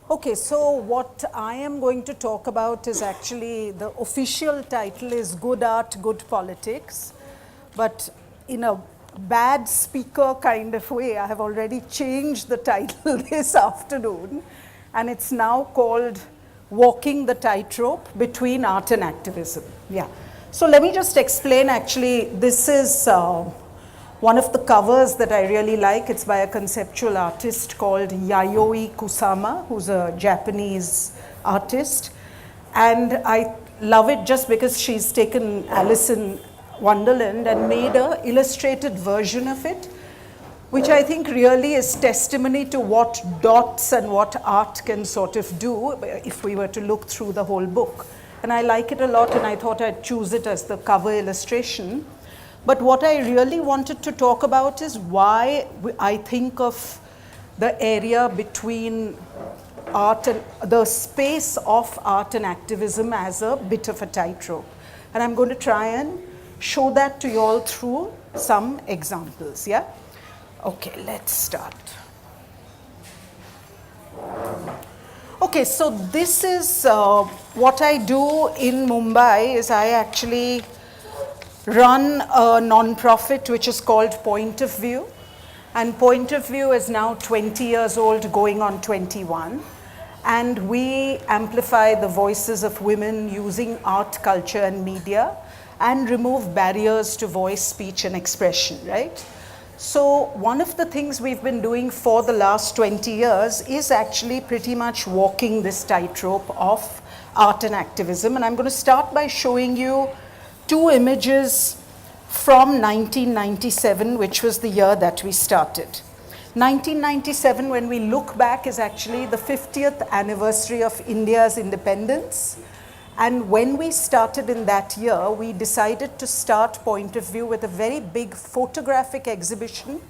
Okay, so what I am going to talk about is actually, the official title is Good Art, Good Politics, but in a bad speaker kind of way, I have already changed the title this afternoon, and it's now called Walking the Tightrope Between Art and Activism. Yeah. So let me just explain. Actually, this is one of the covers that I really like. It's by a conceptual artist called Yayoi Kusama, who's a Japanese artist. And I love it just because she's taken Alice in Wonderland and made an illustrated version of it, which I think really is testimony to what dots and what art can sort of do if we were to look through the whole book. And I like it a lot, and I thought I'd choose it as the cover illustration. But what I really wanted to talk about is why I think of the area between art and the space of art and activism as a bit of a tightrope. And I'm going to try and show that to you all through some examples, yeah? Okay, let's start. Okay, so this is what I do in Mumbai. Is I actually run a non-profit which is called Point of View, and Point of View is now 20 years old, going on 21, and we amplify the voices of women using art, culture and media, and remove barriers to voice, speech and expression, right? So one of the things we've been doing for the last 20 years is actually pretty much walking this tightrope of art and activism, and I'm going to start by showing you two images from 1997, which was the year that we started. 1997, when we look back, is actually the 50th anniversary of India's independence. And when we started in that year, we decided to start Point of View with a very big photographic exhibition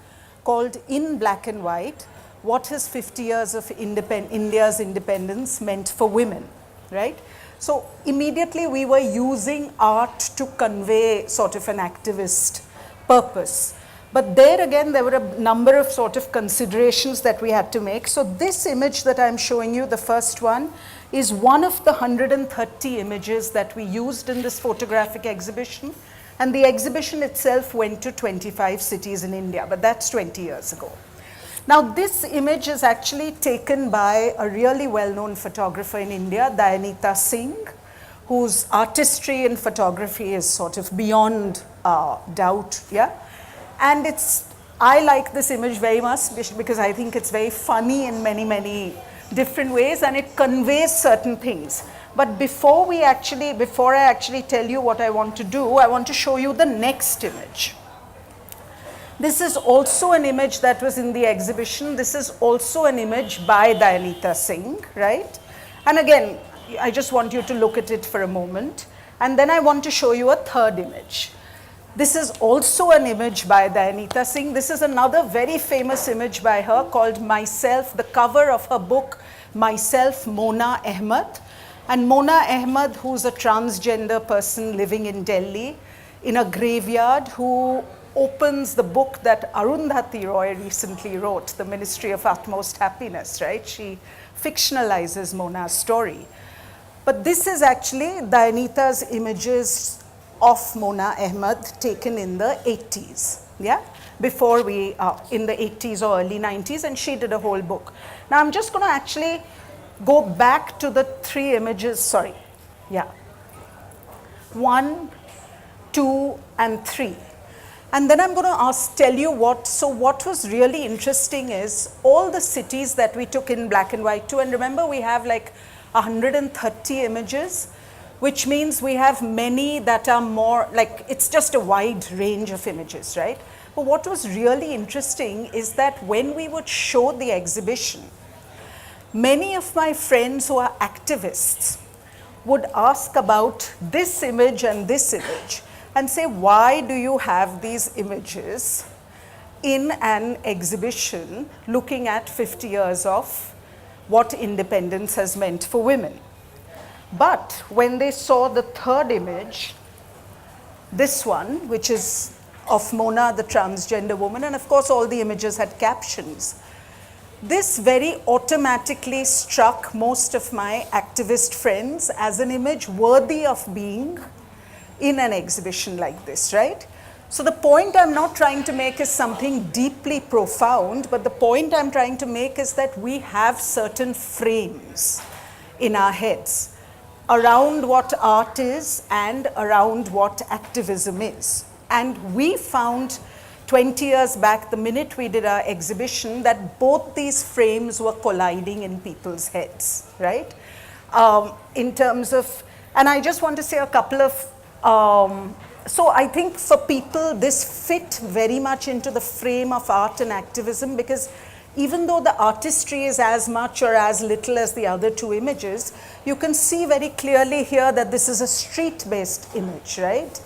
called In Black and White, What Has 50 Years of India's Independence Meant for Women, right? So immediately we were using art to convey sort of an activist purpose. But there again, there were a number of sort of considerations that we had to make. So this image that I'm showing you, the first one, is one of the 130 images that we used in this photographic exhibition. And the exhibition itself went to 25 cities in India, but that's 20 years ago. Now this image is actually taken by a really well-known photographer in India, Dayanita Singh, whose artistry in photography is sort of beyond doubt, yeah? And I like this image very much because I think it's very funny in many, many different ways, and it conveys certain things. But before I actually tell you what I want to do, I want to show you the next image. This is also an image that was in the exhibition. This is also an image by Dayanita Singh, right? And again, I just want you to look at it for a moment. And then I want to show you a third image. This is also an image by Dayanita Singh. This is another very famous image by her called Myself, the cover of her book, Myself, Mona Ahmed. And Mona Ahmed, who's a transgender person living in Delhi, in a graveyard, who opens the book that Arundhati Roy recently wrote, The Ministry of Utmost Happiness, right? She fictionalizes Mona's story. But this is actually Dayanita's images of Mona Ahmed taken in the 80s, yeah? Before in the 80s or early 90s, and she did a whole book. Now I'm just gonna actually go back to the three images, sorry, yeah. 1, 2, and 3. And then I'm going to tell you what was really interesting is all the cities that we took in black and white too. And remember, we have like 130 images, which means we have many that are more like, it's just a wide range of images, right? But what was really interesting is that when we would show the exhibition, many of my friends who are activists would ask about this image and this image, and say, why do you have these images in an exhibition looking at 50 years of what independence has meant for women? But when they saw the third image, this one, which is of Mona, the transgender woman, and of course all the images had captions, This very automatically struck most of my activist friends as an image worthy of being in an exhibition like this, right? So the point I'm not trying to make is something deeply profound, but the point I'm trying to make is that we have certain frames in our heads around what art is and around what activism is. And we found 20 years back, the minute we did our exhibition, that both these frames were colliding in people's heads, right? In terms of, and I just want to say a couple of, so I think for people, this fit very much into the frame of art and activism, because even though the artistry is as much or as little as the other two images, you can see very clearly here that this is a street-based image, right?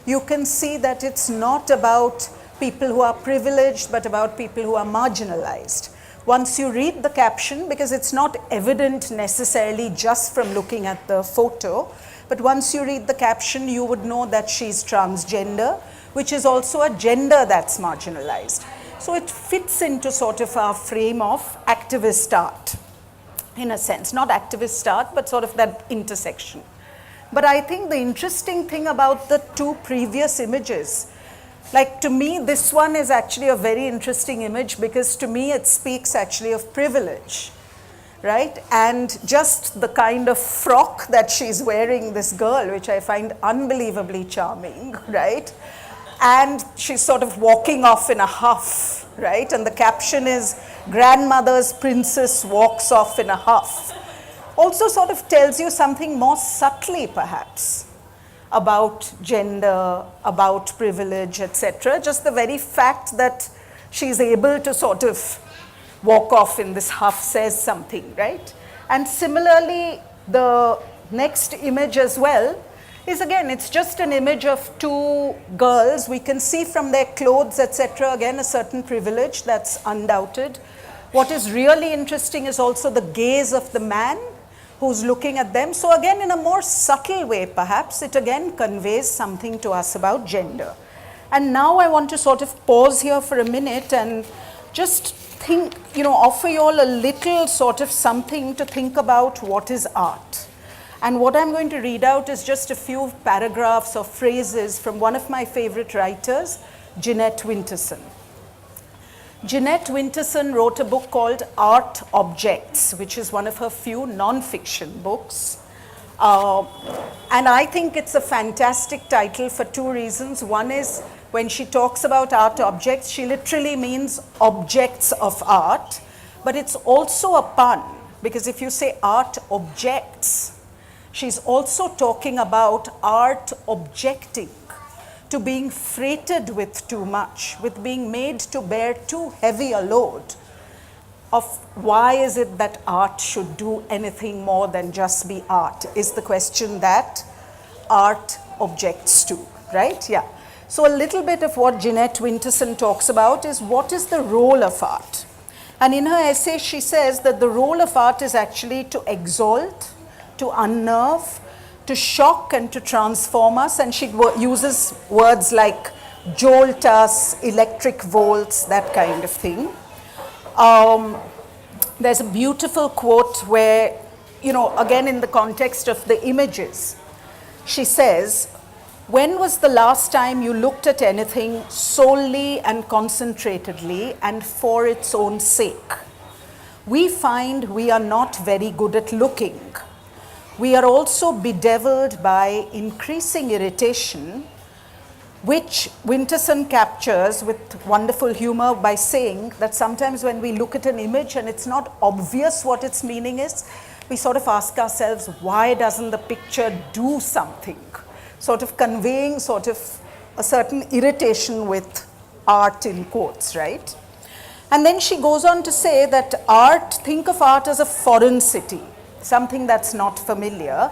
You can see that it's not about people who are privileged, but about people who are marginalized. Once you read the caption, because it's not evident necessarily just from looking at the photo, but once you read the caption, you would know that she's transgender, which is also a gender that's marginalized. So it fits into sort of our frame of activist art, in a sense. Not activist art, but sort of that intersection. But I think the interesting thing about the two previous images, like to me, this one is actually a very interesting image, because to me it speaks actually of privilege, right? And just the kind of frock that she's wearing, this girl, which I find unbelievably charming, right? And she's sort of walking off in a huff, right? And the caption is, "Grandmother's princess walks off in a huff." Also sort of tells you something more subtly, perhaps, about gender, about privilege, etc. Just the very fact that she's able to sort of walk off in this huff says something, right? And similarly, the next image as well is, again, it's just an image of two girls. We can see from their clothes, etc., again, a certain privilege that's undoubted. What is really interesting is also the gaze of the man who's looking at them. So again, in a more subtle way, perhaps, it again conveys something to us about gender. And now I want to sort of pause here for a minute and just think, offer you all a little sort of something to think about what is art. And what I'm going to read out is just a few paragraphs or phrases from one of my favorite writers, Jeanette Winterson. Jeanette Winterson wrote a book called Art Objects, which is one of her few non-fiction books. And I think it's a fantastic title for two reasons. One is, when she talks about art objects, she literally means objects of art, but it's also a pun, because if you say art objects, she's also talking about art objecting to being freighted with too much, with being made to bear too heavy a load of why is it that art should do anything more than just be art, is the question that art objects to, right? Yeah. So a little bit of what Jeanette Winterson talks about is what is the role of art. And in her essay, she says that the role of art is actually to exalt, to unnerve, to shock and to transform us. And she uses words like jolt us, electric volts, that kind of thing. There's a beautiful quote where, again in the context of the images, she says, "When was the last time you looked at anything solely and concentratedly and for its own sake? We find we are not very good at looking. We are also bedeviled by increasing irritation," which Winterson captures with wonderful humor by saying that sometimes when we look at an image and it's not obvious what its meaning is, we sort of ask ourselves, why doesn't the picture do something? Sort of conveying sort of a certain irritation with art in quotes, right? And then she goes on to say that think of art as a foreign city, something that's not familiar.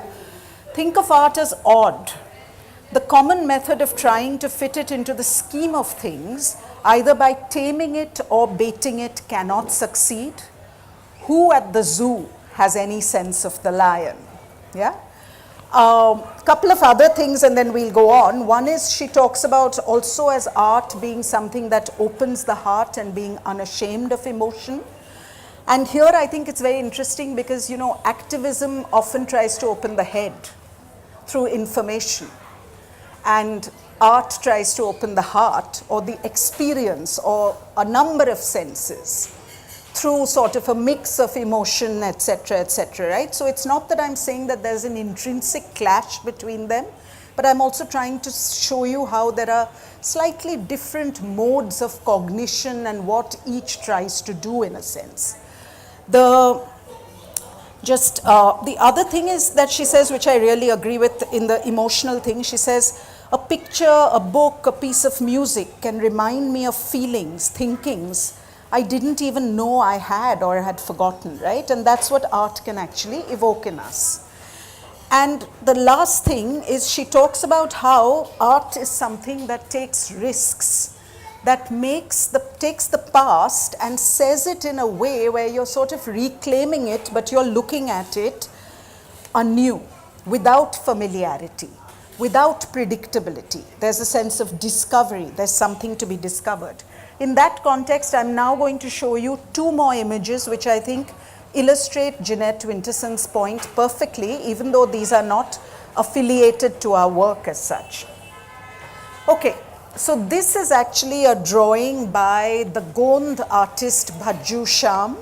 Think of art as odd. The common method of trying to fit it into the scheme of things, either by taming it or baiting it, cannot succeed. Who at the zoo has any sense of the lion? Yeah. Couple of other things and then we'll go on. One is she talks about also as art being something that opens the heart and being unashamed of emotion. And here I think it's very interesting because, you know, activism often tries to open the head through information, and art tries to open the heart or the experience or a number of senses through sort of a mix of emotion, etc., right? So it's not that I'm saying that there's an intrinsic clash between them, but I'm also trying to show you how there are slightly different modes of cognition and what each tries to do in a sense. The other thing is that she says, which I really agree with in the emotional thing, she says, a picture, a book, a piece of music can remind me of feelings, thinkings I didn't even know I had or had forgotten, right? And that's what art can actually evoke in us. And the last thing is she talks about how art is something that takes risks, that takes the past and says it in a way where you're sort of reclaiming it, but you're looking at it anew, without familiarity, without predictability. There's a sense of discovery, there's something to be discovered. In that context, I'm now going to show you two more images which I think illustrate Jeanette Winterson's point perfectly, even though these are not affiliated to our work as such. Okay, so this is actually a drawing by the Gond artist Bhajju Shyam.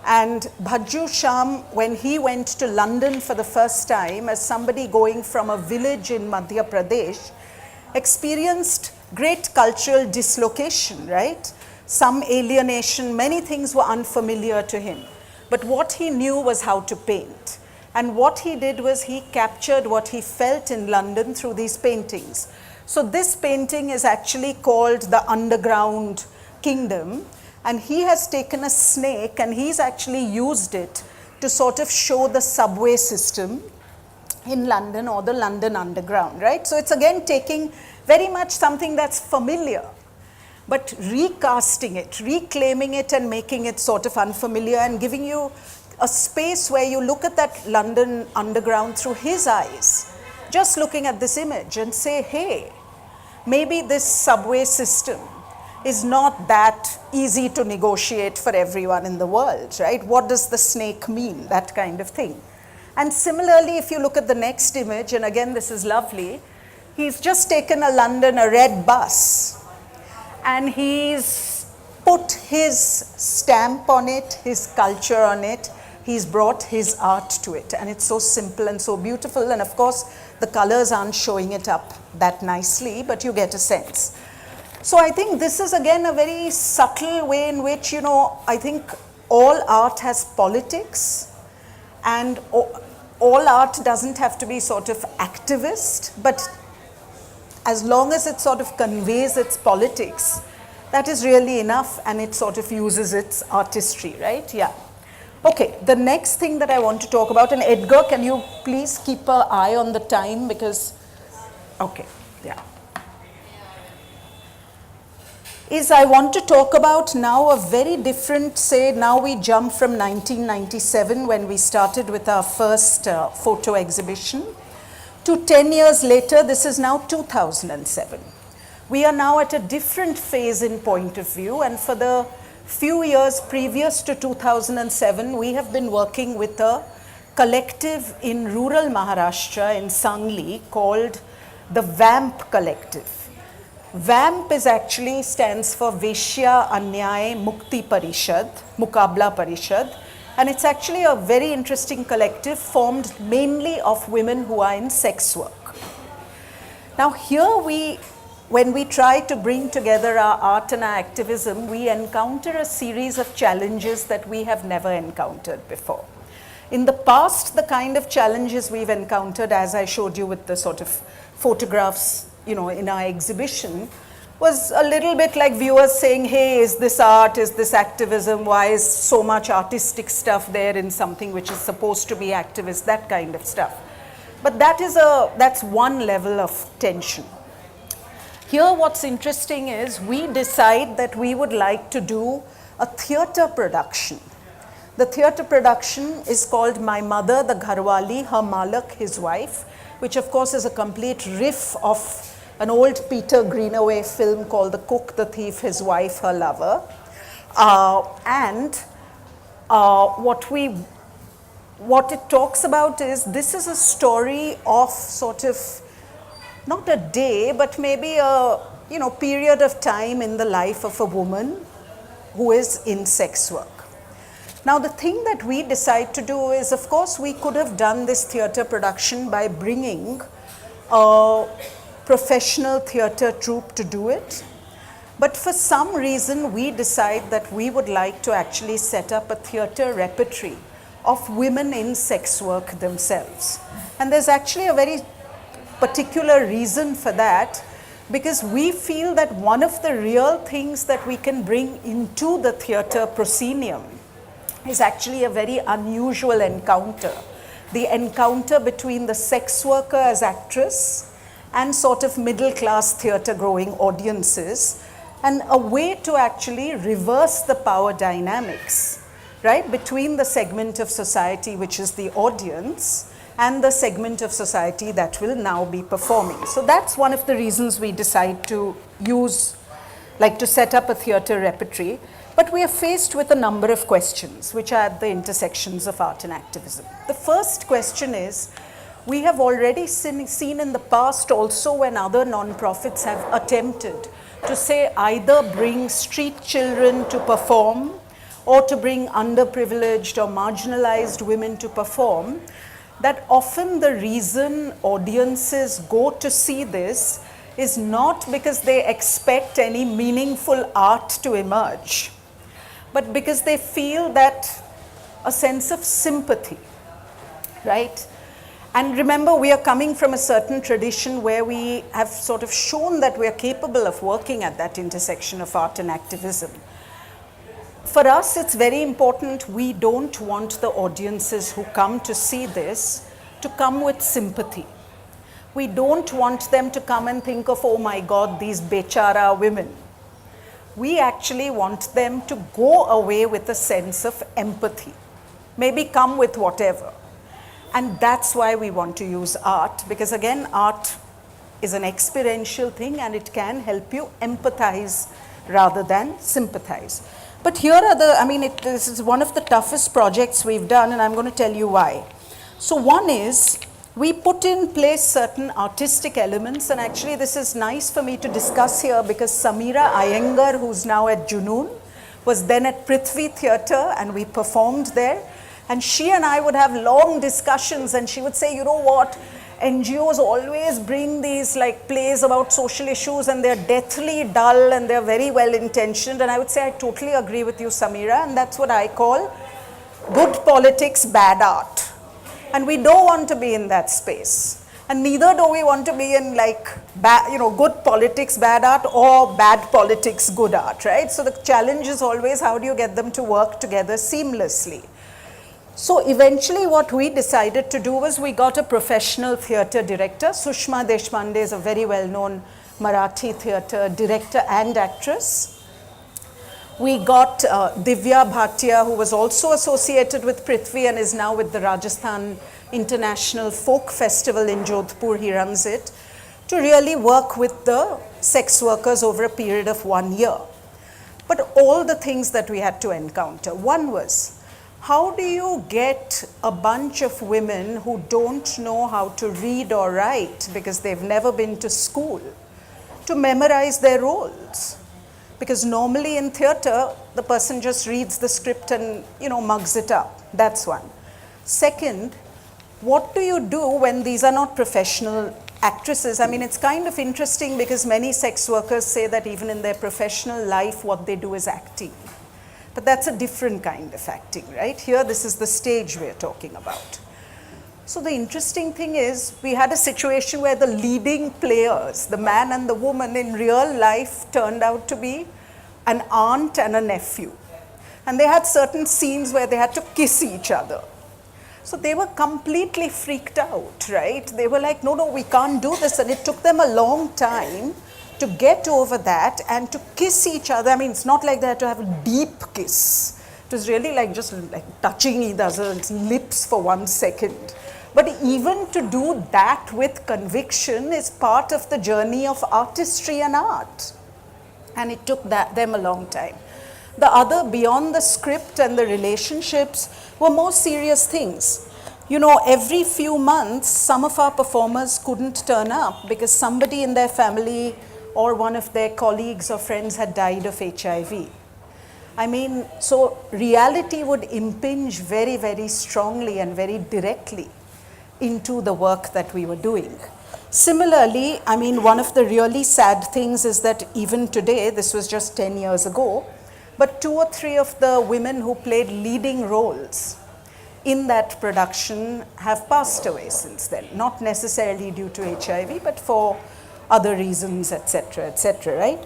And Bhajju Shyam, when he went to London for the first time as somebody going from a village in Madhya Pradesh, experienced great cultural dislocation, right? Some alienation, many things were unfamiliar to him. But what he knew was how to paint. And what he did was he captured what he felt in London through these paintings. So this painting is actually called The Underground Kingdom. And he has taken a snake and he's actually used it to sort of show the subway system in London or the London Underground, right? So it's again taking very much something that's familiar, but recasting it, reclaiming it and making it sort of unfamiliar and giving you a space where you look at that London Underground through his eyes, just looking at this image and say, hey, maybe this subway system is not that easy to negotiate for everyone in the world, right? What does the snake mean? That kind of thing. And similarly, if you look at the next image, and again, this is lovely, he's just taken a red bus, and he's put his stamp on it, his culture on it, he's brought his art to it, and it's so simple and so beautiful, and of course, the colors aren't showing it up that nicely, but you get a sense. So I think this is again a very subtle way in which, you know, I think all art has politics, and all art doesn't have to be sort of activist, but as long as it sort of conveys its politics, that is really enough, and it sort of uses its artistry, right? Yeah. Okay, the next thing that I want to talk about, and Edgar, can you please keep an eye on the time because, okay, yeah. Is I want to talk about now a very different, say now we jump from 1997 when we started with our first photo exhibition to 10 years later, this is now 2007. We are now at a different phase in point of view, and for the few years previous to 2007, we have been working with a collective in rural Maharashtra in Sangli called the VAMP Collective. VAMP is actually stands for Veshya Anyay Mukti Parishad, Mukabla Parishad, and it's actually a very interesting collective formed mainly of women who are in sex work. Now here when we try to bring together our art and our activism, we encounter a series of challenges that we have never encountered before. In the past, the kind of challenges we've encountered, as I showed you with the sort of photographs, you know, in our exhibition, was a little bit like viewers saying, hey, is this art, is this activism, why is so much artistic stuff there in something which is supposed to be activist, that kind of stuff. But that's one level of tension. Here what's interesting is we decide that we would like to do a theatre production. The theatre production is called My Mother, the Gharwali, Her Malak, His Wife, which of course is a complete riff of an old Peter Greenaway film called The Cook, the Thief, His Wife, Her Lover. And what it talks about is, this is a story of sort of, not a day, but maybe a period of time in the life of a woman who is in sex work. Now the thing that we decide to do is, of course, we could have done this theatre production by bringing a professional theatre troupe to do it. But for some reason, we decide that we would like to actually set up a theatre repertory of women in sex work themselves. And there's actually a very particular reason for that, because we feel that one of the real things that we can bring into the theatre proscenium is actually a very unusual encounter. The encounter between the sex worker as actress and sort of middle class theatre growing audiences, and a way to actually reverse the power dynamics, right, between the segment of society which is the audience and the segment of society that will now be performing. So that's one of the reasons we decide to to set up a theatre repertory. But we are faced with a number of questions which are at the intersections of art and activism. The first question is, we have already seen in the past also when other non-profits have attempted to say either bring street children to perform or to bring underprivileged or marginalized women to perform, that often the reason audiences go to see this is not because they expect any meaningful art to emerge, but because they feel that a sense of sympathy, right? And remember, we are coming from a certain tradition where we have sort of shown that we are capable of working at that intersection of art and activism. For us, it's very important, we don't want the audiences who come to see this to come with sympathy. We don't want them to come and think of, oh my God, these bechara women. We actually want them to go away with a sense of empathy. Maybe come with whatever. And that's why we want to use art, because again, art is an experiential thing and it can help you empathize rather than sympathize. But here are this is one of the toughest projects we've done, and I'm going to tell you why. So one is, we put in place certain artistic elements, and actually this is nice for me to discuss here because Samira Iyengar, who's now at Junoon, was then at Prithvi Theatre and we performed there. And she and I would have long discussions, and she would say, you know what, NGOs always bring these like plays about social issues and they're deathly dull and they're very well intentioned. And I would say, I totally agree with you, Samira, and that's what I call good politics, bad art. And we don't want to be in that space. And neither do we want to be in good politics, bad art, or bad politics, good art, right? So the challenge is always, how do you get them to work together seamlessly? So eventually what we decided to do was, we got a professional theatre director. Sushma Deshpande is a very well-known Marathi theatre director and actress. We got Divya Bhatia, who was also associated with Prithvi and is now with the Rajasthan International Folk Festival in Jodhpur, he runs it, to really work with the sex workers over a period of 1 year. But all the things that we had to encounter, one was, how do you get a bunch of women who don't know how to read or write because they've never been to school to memorize their roles? Because normally in theatre, the person just reads the script and, mugs it up. That's one. Second, what do you do when these are not professional actresses? It's kind of interesting because many sex workers say that even in their professional life, what they do is acting. But that's a different kind of acting, right? Here, this is the stage we're talking about. So the interesting thing is, we had a situation where the leading players, the man and the woman in real life, turned out to be an aunt and a nephew. And they had certain scenes where they had to kiss each other. So they were completely freaked out, right? They were like, no, we can't do this. And it took them a long time to get over that and to kiss each other. It's not like they had to have a deep kiss. It was really just touching each other's lips for 1 second. But even to do that with conviction is part of the journey of artistry and art. And it took them a long time. The other, beyond the script and the relationships, were more serious things. You know, every few months, some of our performers couldn't turn up because somebody in their family or one of their colleagues or friends had died of HIV. I mean, so reality would impinge very, very strongly and very directly into the work that we were doing. Similarly, I mean, one of the really sad things is that even today, this was just 10 years ago, but 2 or 3 of the women who played leading roles in that production have passed away since then, not necessarily due to HIV, but for other reasons, etc., right?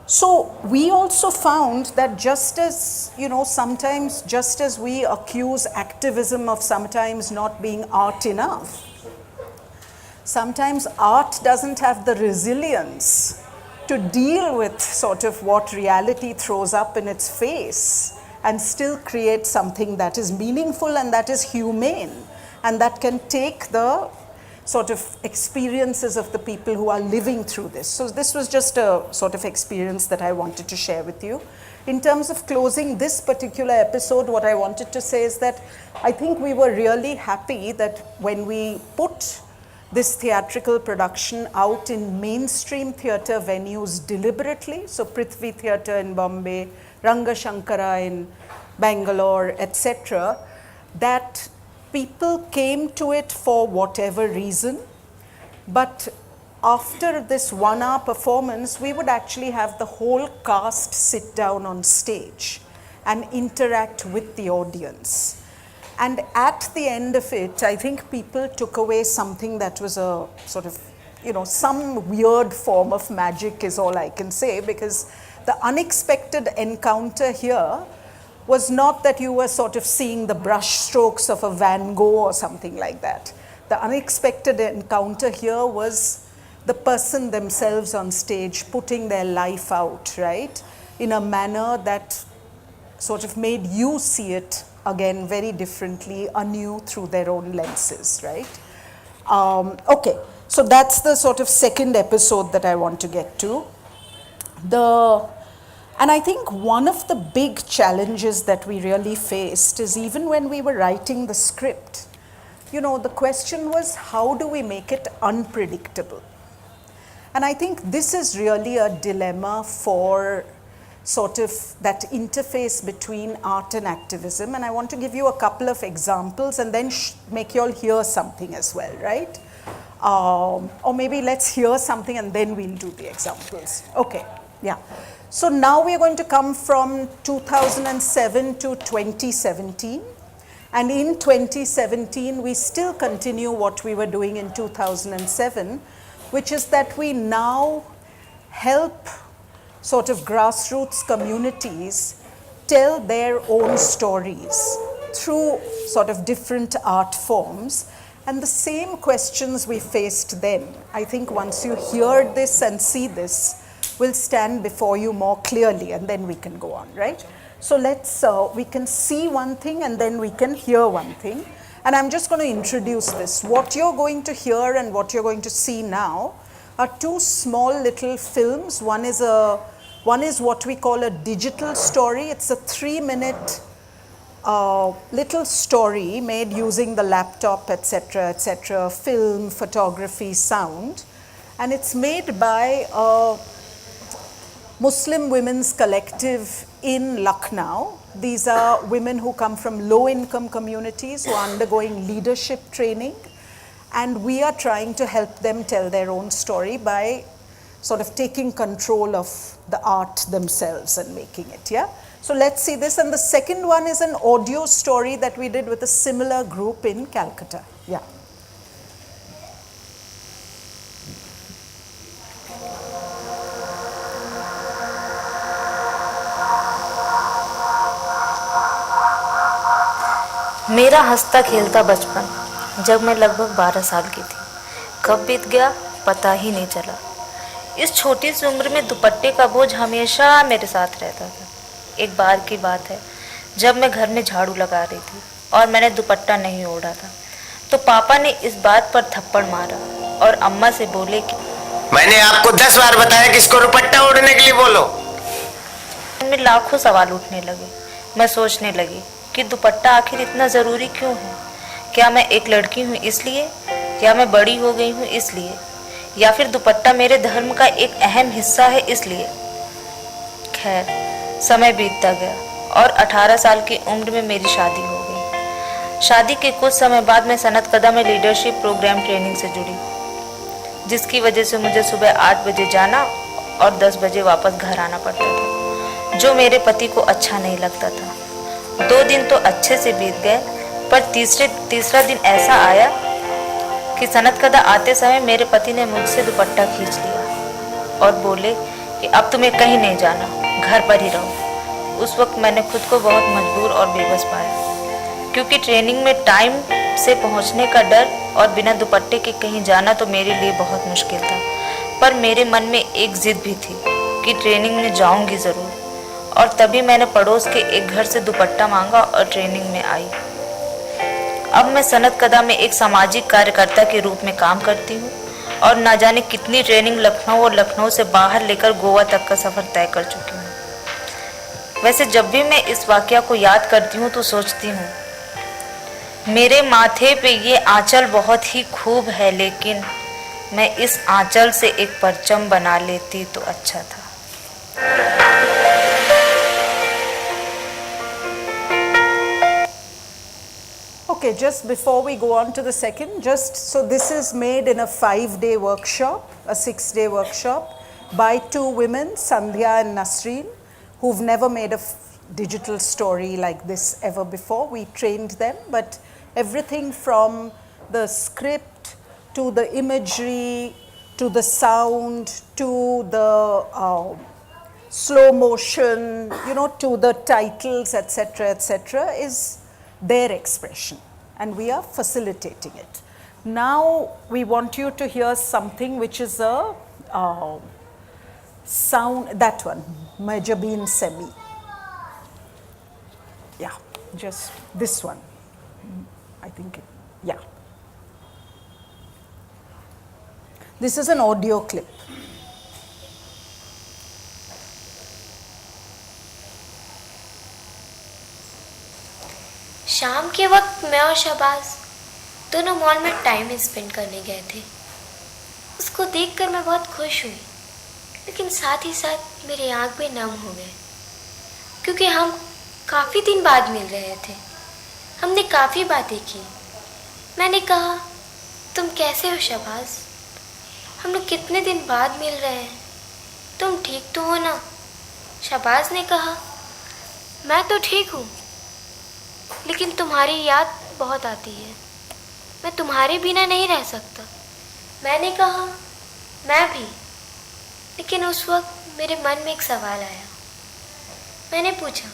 So we also found that just as, you know, sometimes just as we accuse activism of sometimes not being art enough, sometimes art doesn't have the resilience to deal with sort of what reality throws up in its face and still create something that is meaningful and that is humane and that can take the sort of experiences of the people who are living through this. So this was just a sort of experience that I wanted to share with you. In terms of closing this particular episode, what I wanted to say is that I think we were really happy that when we put this theatrical production out in mainstream theatre venues deliberately, so Prithvi Theatre in Bombay, Ranga Shankara in Bangalore, etc., that people came to it for whatever reason, but after this 1-hour performance, we would actually have the whole cast sit down on stage and interact with the audience. And at the end of it, I think people took away something that was a sort of, you know, some weird form of magic is all I can say, because the unexpected encounter here was not that you were sort of seeing the brush strokes of a Van Gogh or something like that. The unexpected encounter here was the person themselves on stage putting their life out, right, in a manner that sort of made you see it again very differently, anew through their own lenses, right? Okay, so that's the sort of second episode that I want to get to. And I think one of the big challenges that we really faced is even when we were writing the script, you know, the question was, how do we make it unpredictable? And I think this is really a dilemma for sort of that interface between art and activism. And I want to give you a couple of examples and then make you all hear something as well, right? Or maybe let's hear something and then we'll do the examples. Okay, yeah. So now we're going to come from 2007 to 2017. And in 2017, we still continue what we were doing in 2007, which is that we now help sort of grassroots communities tell their own stories through sort of different art forms. And the same questions we faced then, I think once you hear this and see this, will stand before you more clearly, and then we can go on, right? So let's, we can see one thing and then we can hear one thing. And I'm just going to introduce this. What you're going to hear and what you're going to see now are 2 small little films. One is what we call a digital story. It's a 3-minute little story made using the laptop, etc., film, photography, sound. And it's made by a Muslim women's collective in Lucknow. These are women who come from low-income communities who are undergoing leadership training, and we are trying to help them tell their own story by sort of taking control of the art themselves and making it, yeah? So let's see this. And the second one is an audio story that we did with a similar group in Calcutta, yeah. मेरा हंसता खेलता बचपन जब मैं लगभग 12 साल की थी कब बीत गया पता ही नहीं चला। इस छोटी सी उम्र में दुपट्टे का बोझ हमेशा मेरे साथ रहता था। एक बार की बात है जब मैं घर में झाड़ू लगा रही थी और मैंने दुपट्टा नहीं ओढ़ा था तो पापा ने इस बात पर थप्पड़ मारा और अम्मा से बोले कि मैंने आपको 10 बार बताया कि इसको दुपट्टा ओढ़ने के लिए बोलो। में लाखों सवाल उठने लगे। मैं सोचने लगी कि दुपट्टा आखिर इतना ज़रूरी क्यों है। क्या मैं एक लड़की हूँ इसलिए, या मैं बड़ी हो गई हूँ इसलिए, या फिर दुपट्टा मेरे धर्म का एक अहम हिस्सा है इसलिए। खैर, समय बीतता गया और 18 साल की उम्र में मेरी शादी हो गई। शादी के कुछ समय बाद मैं सनत कदा में लीडरशिप प्रोग्राम ट्रेनिंग से जुड़ी, जिसकी वजह से मुझे सुबह 8 बजे जाना और 10 बजे वापस घर आना पड़ता था, जो मेरे पति को अच्छा नहीं लगता था। 2 दिन तो अच्छे से बीत गए, पर तीसरा दिन ऐसा आया कि सनत कदा आते समय मेरे पति ने मुझसे दुपट्टा खींच लिया और बोले कि अब तुम्हें कहीं नहीं जाना, घर पर ही रहो। उस वक्त मैंने खुद को बहुत मजबूर और बेबस पाया, क्योंकि ट्रेनिंग में टाइम से पहुंचने का डर और बिना दुपट्टे के कहीं जाना तो मेरे लिए बहुत मुश्किल था। पर मेरे मन में एक जिद भी थी कि ट्रेनिंग में जाऊंगी ज़रूर, और तभी मैंने पड़ोस के एक घर से दुपट्टा मांगा और ट्रेनिंग में आई। अब मैं सनत कदा में एक सामाजिक कार्यकर्ता के रूप में काम करती हूँ और ना जाने कितनी ट्रेनिंग लखनऊ और लखनऊ से बाहर लेकर गोवा तक का सफ़र तय कर चुकी हूँ। वैसे जब भी मैं इस वाकया को याद करती हूँ तो सोचती हूँ, मेरे माथे पे ये आंचल बहुत ही खूब है, लेकिन मैं इस आंचल से एक परचम बना लेती तो अच्छा था। Okay, just before we go on to the second, just so this is made in a 5-day workshop, a 6-day workshop by 2 women, Sandhya and Nasreen, who've never made a digital story like this ever before. We trained them, but everything from the script to the imagery to the sound to the slow motion, to the titles, etc., is their expression, and we are facilitating it. Now we want you to hear something which is a sound, that one, Majabin Semi. Yeah, just this one. I think, yeah. This is an audio clip. शाम के वक्त मैं और शहबाज दोनों mall में time spend करने गए थे। उसको देखकर मैं बहुत खुश हुई, लेकिन साथ ही साथ मेरे आँख भी नम हो गए, क्योंकि हम काफ़ी दिन बाद मिल रहे थे। हमने काफ़ी बातें की। मैंने कहा, तुम कैसे हो शहबाज? हम लोग कितने दिन बाद मिल रहे हैं, तुम ठीक तो हो ना? शहबाज ने कहा, मैं तो ठीक हूँ, लेकिन तुम्हारी याद बहुत आती है। मैं तुम्हारे बिना नहीं रह सकता। मैंने कहा, मैं भी। लेकिन उस वक्त मेरे मन में एक सवाल आया। मैंने पूछा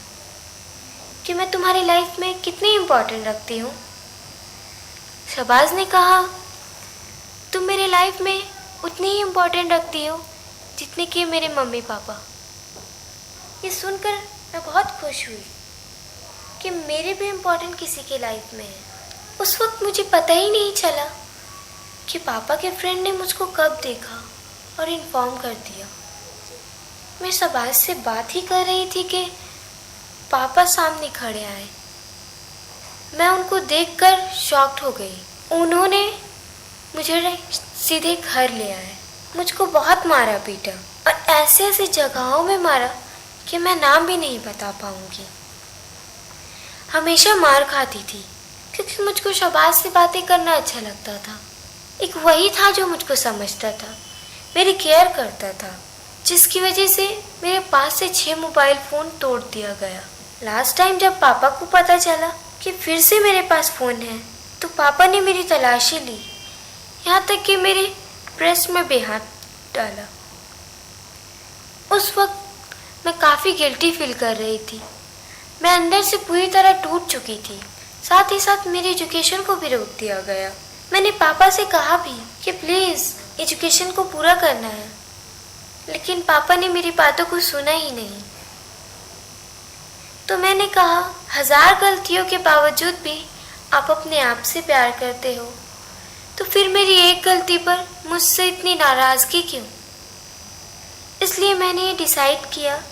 कि मैं तुम्हारी लाइफ में कितनी इम्पोर्टेंट रखती हूँ। शहबाज ने कहा, तुम मेरे लाइफ में उतनी ही इम्पोर्टेंट रखती हो जितनी कि मेरे मम्मी पापा। ये सुनकर मैं बहुत खुश हुई कि मेरे भी इम्पोर्टेंट किसी के लाइफ में है। उस वक्त मुझे पता ही नहीं चला कि पापा के फ्रेंड ने मुझको कब देखा और इन्फॉर्म कर दिया। मैं शहबाज से बात ही कर रही थी कि पापा सामने खड़े आए। मैं उनको देखकर शॉक्ड हो गई। उन्होंने मुझे सीधे घर ले आए। मुझको बहुत मारा पीटा और ऐसे ऐसे जगहों में मारा कि मैं नाम भी नहीं बता पाऊंगी। हमेशा मार खाती थी क्योंकि मुझको शहबाज से बातें करना अच्छा लगता था। एक वही था जो मुझको समझता था, मेरी केयर करता था, जिसकी वजह से मेरे पास से 6 मोबाइल फ़ोन तोड़ दिया गया। लास्ट टाइम जब पापा को पता चला कि फिर से मेरे पास फ़ोन है, तो पापा ने मेरी तलाशी ली, यहाँ तक कि मेरे ब्रेस्ट में बेहाथ डाला। उस वक्त मैं काफ़ी गिल्टी फील कर रही थी। मैं अंदर से पूरी तरह टूट चुकी थी। साथ ही साथ मेरी एजुकेशन को भी रोक दिया गया। मैंने पापा से कहा भी कि प्लीज़ एजुकेशन को पूरा करना है, लेकिन पापा ने मेरी बातों को सुना ही नहीं। तो मैंने कहा, 1000 गलतियों के बावजूद भी आप अपने आप से प्यार करते हो, तो फिर मेरी एक गलती पर मुझसे इतनी नाराज़गी क्यों? इसलिए मैंने ये डिसाइड किया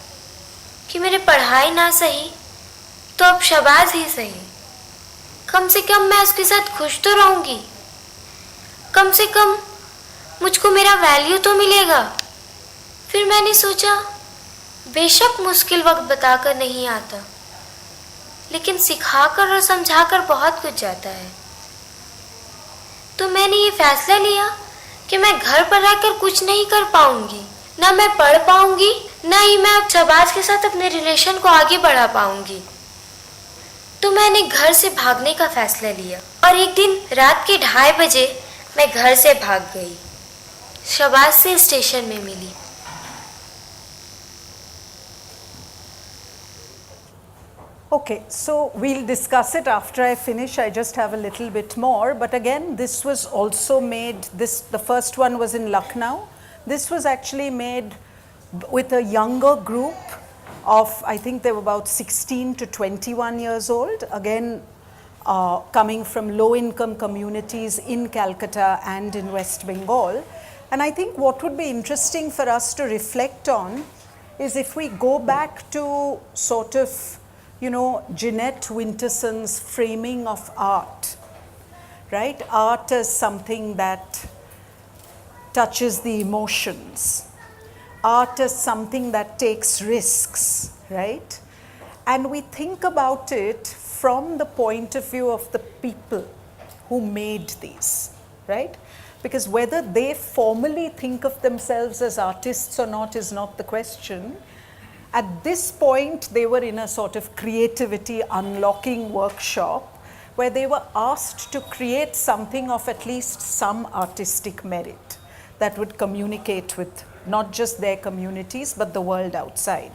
कि मेरी पढ़ाई ना सही तो अब शहबाज ही सही, कम से कम मैं उसके साथ खुश तो रहूंगी, कम से कम मुझको मेरा वैल्यू तो मिलेगा। फिर मैंने सोचा बेशक मुश्किल वक्त बताकर नहीं आता, लेकिन सिखाकर और समझाकर बहुत कुछ जाता है। तो मैंने ये फैसला लिया कि मैं घर पर रहकर कुछ नहीं कर पाऊंगी, ना मैं पढ़ पाऊंगी, ना ही मैं अब शहबाज के साथ अपने रिलेशन को आगे बढ़ा पाऊंगी। तो मैंने घर से भागने का फैसला लिया और एक दिन रात के 2:30 बजे मैं घर से भाग गई। शहबाज से स्टेशन में मिली। Okay, so we'll discuss it after I finish. I just have a little bit more. But again, this was also made, the first one was in Lucknow. This was actually made with a younger group of, I think they were about 16 to 21 years old. Again, coming from low income communities in Calcutta and in West Bengal. And I think what would be interesting for us to reflect on is if we go back to sort of, you know, Jeanette Winterson's framing of art, right? Art is something that touches the emotions. Art is something that takes risks, right? And we think about it from the point of view of the people who made these, right? Because whether they formally think of themselves as artists or not is not the question. At this point, they were in a sort of creativity unlocking workshop where they were asked to create something of at least some artistic merit that would communicate with not just their communities but the world outside.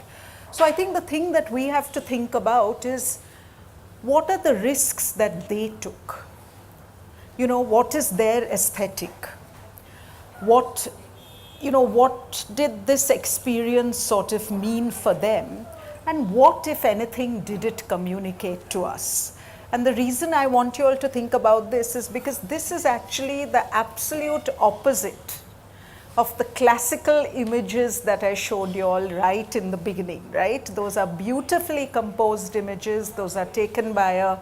So I think the thing that we have to think about is what are the risks that they took? You know, what is their aesthetic? What did this experience sort of mean for them? And what, if anything, did it communicate to us? And the reason I want you all to think about this is because this is actually the absolute opposite of the classical images that I showed you all right in the beginning, right? Those are beautifully composed images. Those are taken by a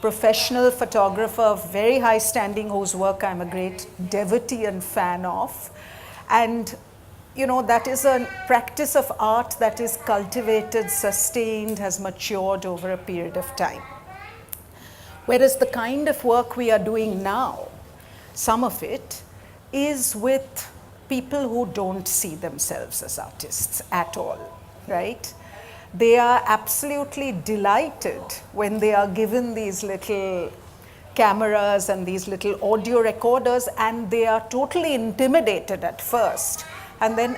professional photographer of very high standing whose work I'm a great devotee and fan of. And you know, that is a practice of art that is cultivated, sustained, has matured over a period of time. Whereas the kind of work we are doing now, some of it is with people who don't see themselves as artists at all, right? They are absolutely delighted when they are given these little cameras and these little audio recorders, and they are totally intimidated at first and then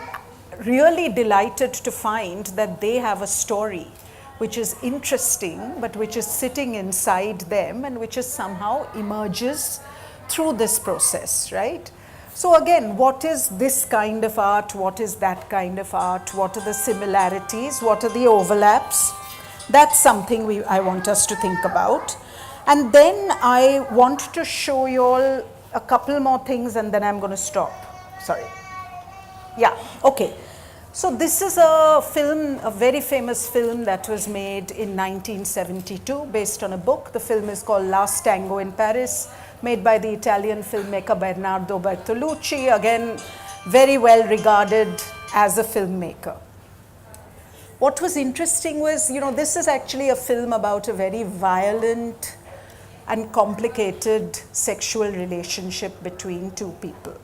really delighted to find that they have a story which is interesting but which is sitting inside them and which is somehow emerges through this process, right? So again, what is this kind of art? What is that kind of art? What are the similarities? What are the overlaps? That's something I want us to think about. And then I want to show you all a couple more things and then I'm going to stop. Sorry. Yeah, okay. So this is a film, a very famous film that was made in 1972 based on a book. The film is called Last Tango in Paris, made by the Italian filmmaker Bernardo Bertolucci, again very well regarded as a filmmaker. What was interesting was, you know, this is actually a film about a very violent and complicated sexual relationship between two people.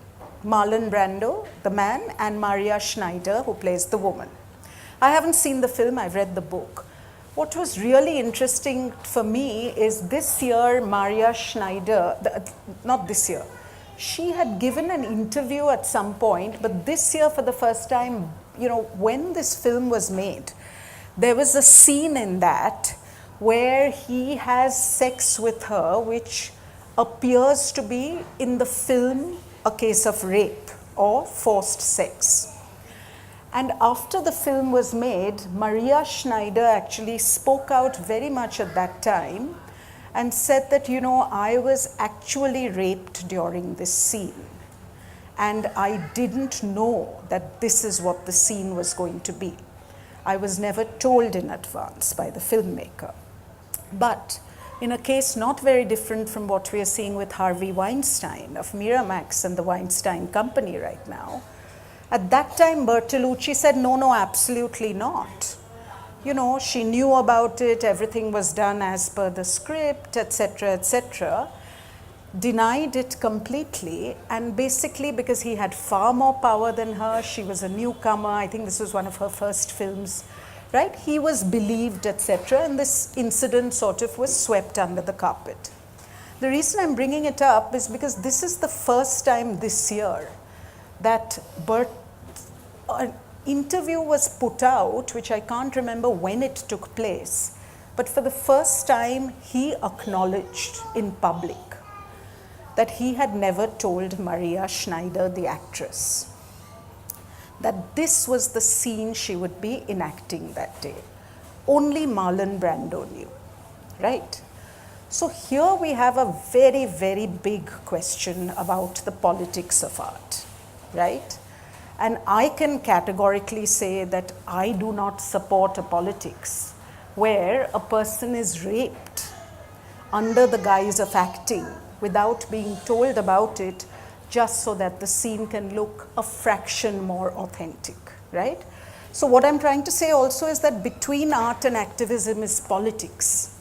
Marlon Brando, the man, and Maria Schneider, who plays the woman. I haven't seen the film, I've read the book. What was really interesting for me is this year Maria Schneider, not this year, she had given an interview at some point, but this year for the first time, you know, when this film was made, there was a scene in that where he has sex with her which appears to be in the film a case of rape or forced sex. And after the film was made, Maria Schneider actually spoke out very much at that time and said that, you know, I was actually raped during this scene and I didn't know that this is what the scene was going to be. I was never told in advance by the filmmaker. But in a case not very different from what we are seeing with Harvey Weinstein of Miramax and the Weinstein Company right now, at that time Bertolucci said, no, absolutely not. You know, she knew about it, everything was done as per the script, etc., denied it completely, and basically because he had far more power than her, she was a newcomer, I think this was one of her first films, right? He was believed, etc., and this incident sort of was swept under the carpet. The reason I'm bringing it up is because this is the first time this year that an interview was put out, which I can't remember when it took place, but for the first time he acknowledged in public that he had never told Maria Schneider, the actress, that this was the scene she would be enacting that day. Only Marlon Brando knew, right? So here we have a very, very big question about the politics of art, right? And I can categorically say that I do not support a politics where a person is raped under the guise of acting without being told about it, just so that the scene can look a fraction more authentic, right? So what I'm trying to say also is that between art and activism is politics.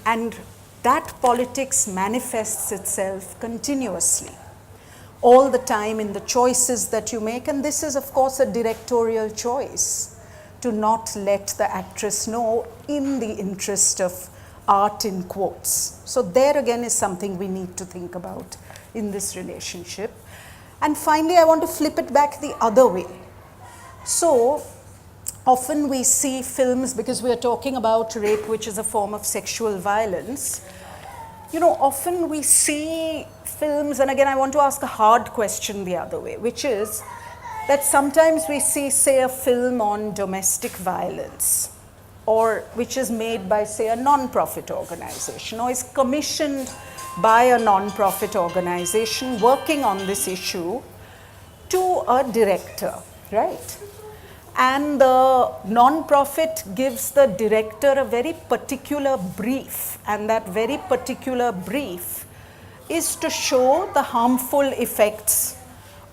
And that politics manifests itself continuously, all the time in the choices that you make. And this is, of course, a directorial choice to not let the actress know in the interest of art in quotes. So there again is something we need to think about in this relationship. And finally, I want to flip it back the other way. So often we see films, because we are talking about rape, which is a form of sexual violence, you know, often we see films, and again I want to ask a hard question the other way, which is that sometimes we see, say, a film on domestic violence, or which is made by, say, a non-profit organization, or is commissioned by a non-profit organization working on this issue to a director, right? And the non-profit gives the director a very particular brief, and that very particular brief is to show the harmful effects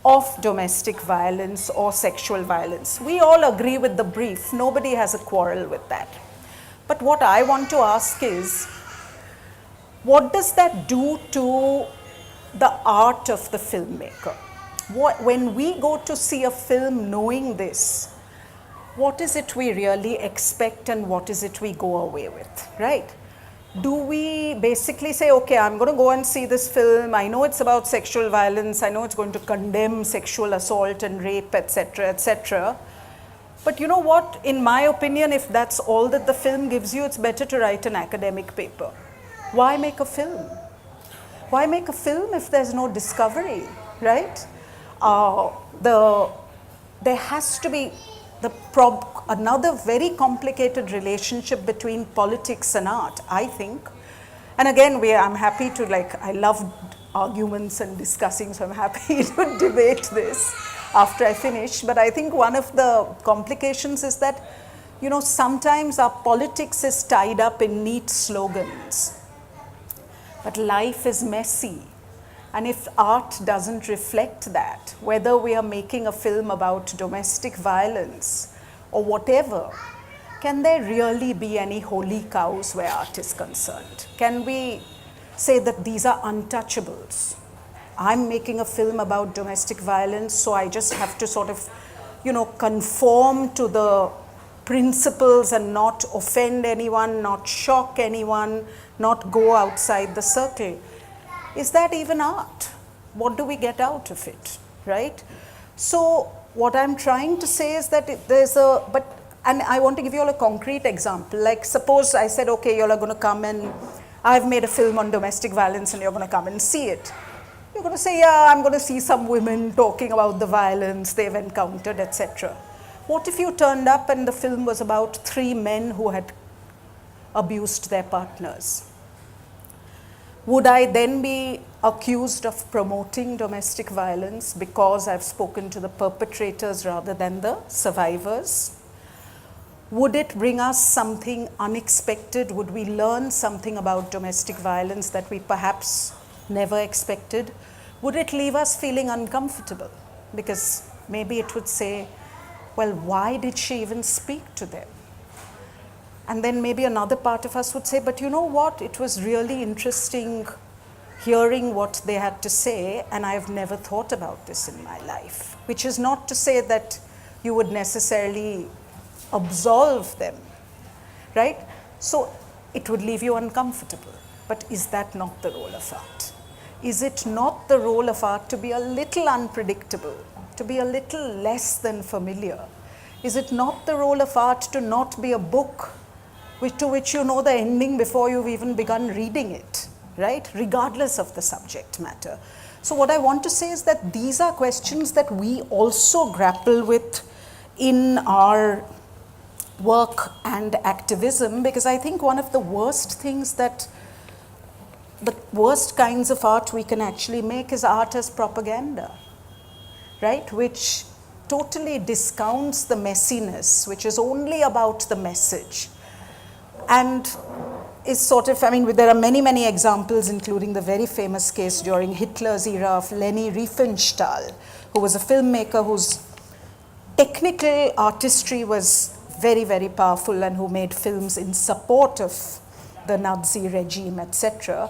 of domestic violence or sexual violence. We all agree with the brief. Nobody has a quarrel with that. But what I want to ask is, what does that do to the art of the filmmaker? When we go to see a film knowing this, what is it we really expect and what is it we go away with, right? Do we basically say, okay, I'm going to go and see this film, I know it's about sexual violence, I know it's going to condemn sexual assault and rape, etc., but you know what, in my opinion, if that's all that the film gives you, it's better to write an academic paper. Why make a film? Why make a film if there's no discovery, right? There has to be another very complicated relationship between politics and art, I think. And again, I'm happy to, I love arguments and discussing, so I'm happy to debate this after I finish. But I think one of the complications is that, you know, sometimes our politics is tied up in neat slogans. But life is messy. And if art doesn't reflect that, whether we are making a film about domestic violence or whatever, can there really be any holy cows where art is concerned? Can we say that these are untouchables? I'm making a film about domestic violence, so I just have to sort of, you know, conform to the principles and not offend anyone, not shock anyone, not go outside the circle. Is that even art? What do we get out of it, right? So what I'm trying to say is that and I want to give you all a concrete example. Like suppose I said, okay, you all are going to come and I've made a film on domestic violence and you're going to come and see it. You're going to say, yeah, I'm going to see some women talking about the violence they've encountered, etc. What if you turned up and the film was about 3 men who had abused their partners? Would I then be accused of promoting domestic violence because I've spoken to the perpetrators rather than the survivors? Would it bring us something unexpected? Would we learn something about domestic violence that we perhaps never expected? Would it leave us feeling uncomfortable? Because maybe it would say, well, why did she even speak to them? And then maybe another part of us would say, but you know what? It was really interesting hearing what they had to say, and I've never thought about this in my life. Which is not to say that you would necessarily absolve them, right? So it would leave you uncomfortable. But is that not the role of art? Is it not the role of art to be a little unpredictable, to be a little less than familiar? Is it not the role of art to not be a book to which you know the ending before you've even begun reading it, right? Regardless of the subject matter. So what I want to say is that these are questions that we also grapple with in our work and activism, because I think one of the worst things that the worst kinds of art we can actually make is art as propaganda, right? Which totally discounts the messiness, which is only about the message. And is sort of, I mean, there are many, many examples, including the very famous case during Hitler's era of Leni Riefenstahl, who was a filmmaker whose technical artistry was very, very powerful and who made films in support of the Nazi regime, etc.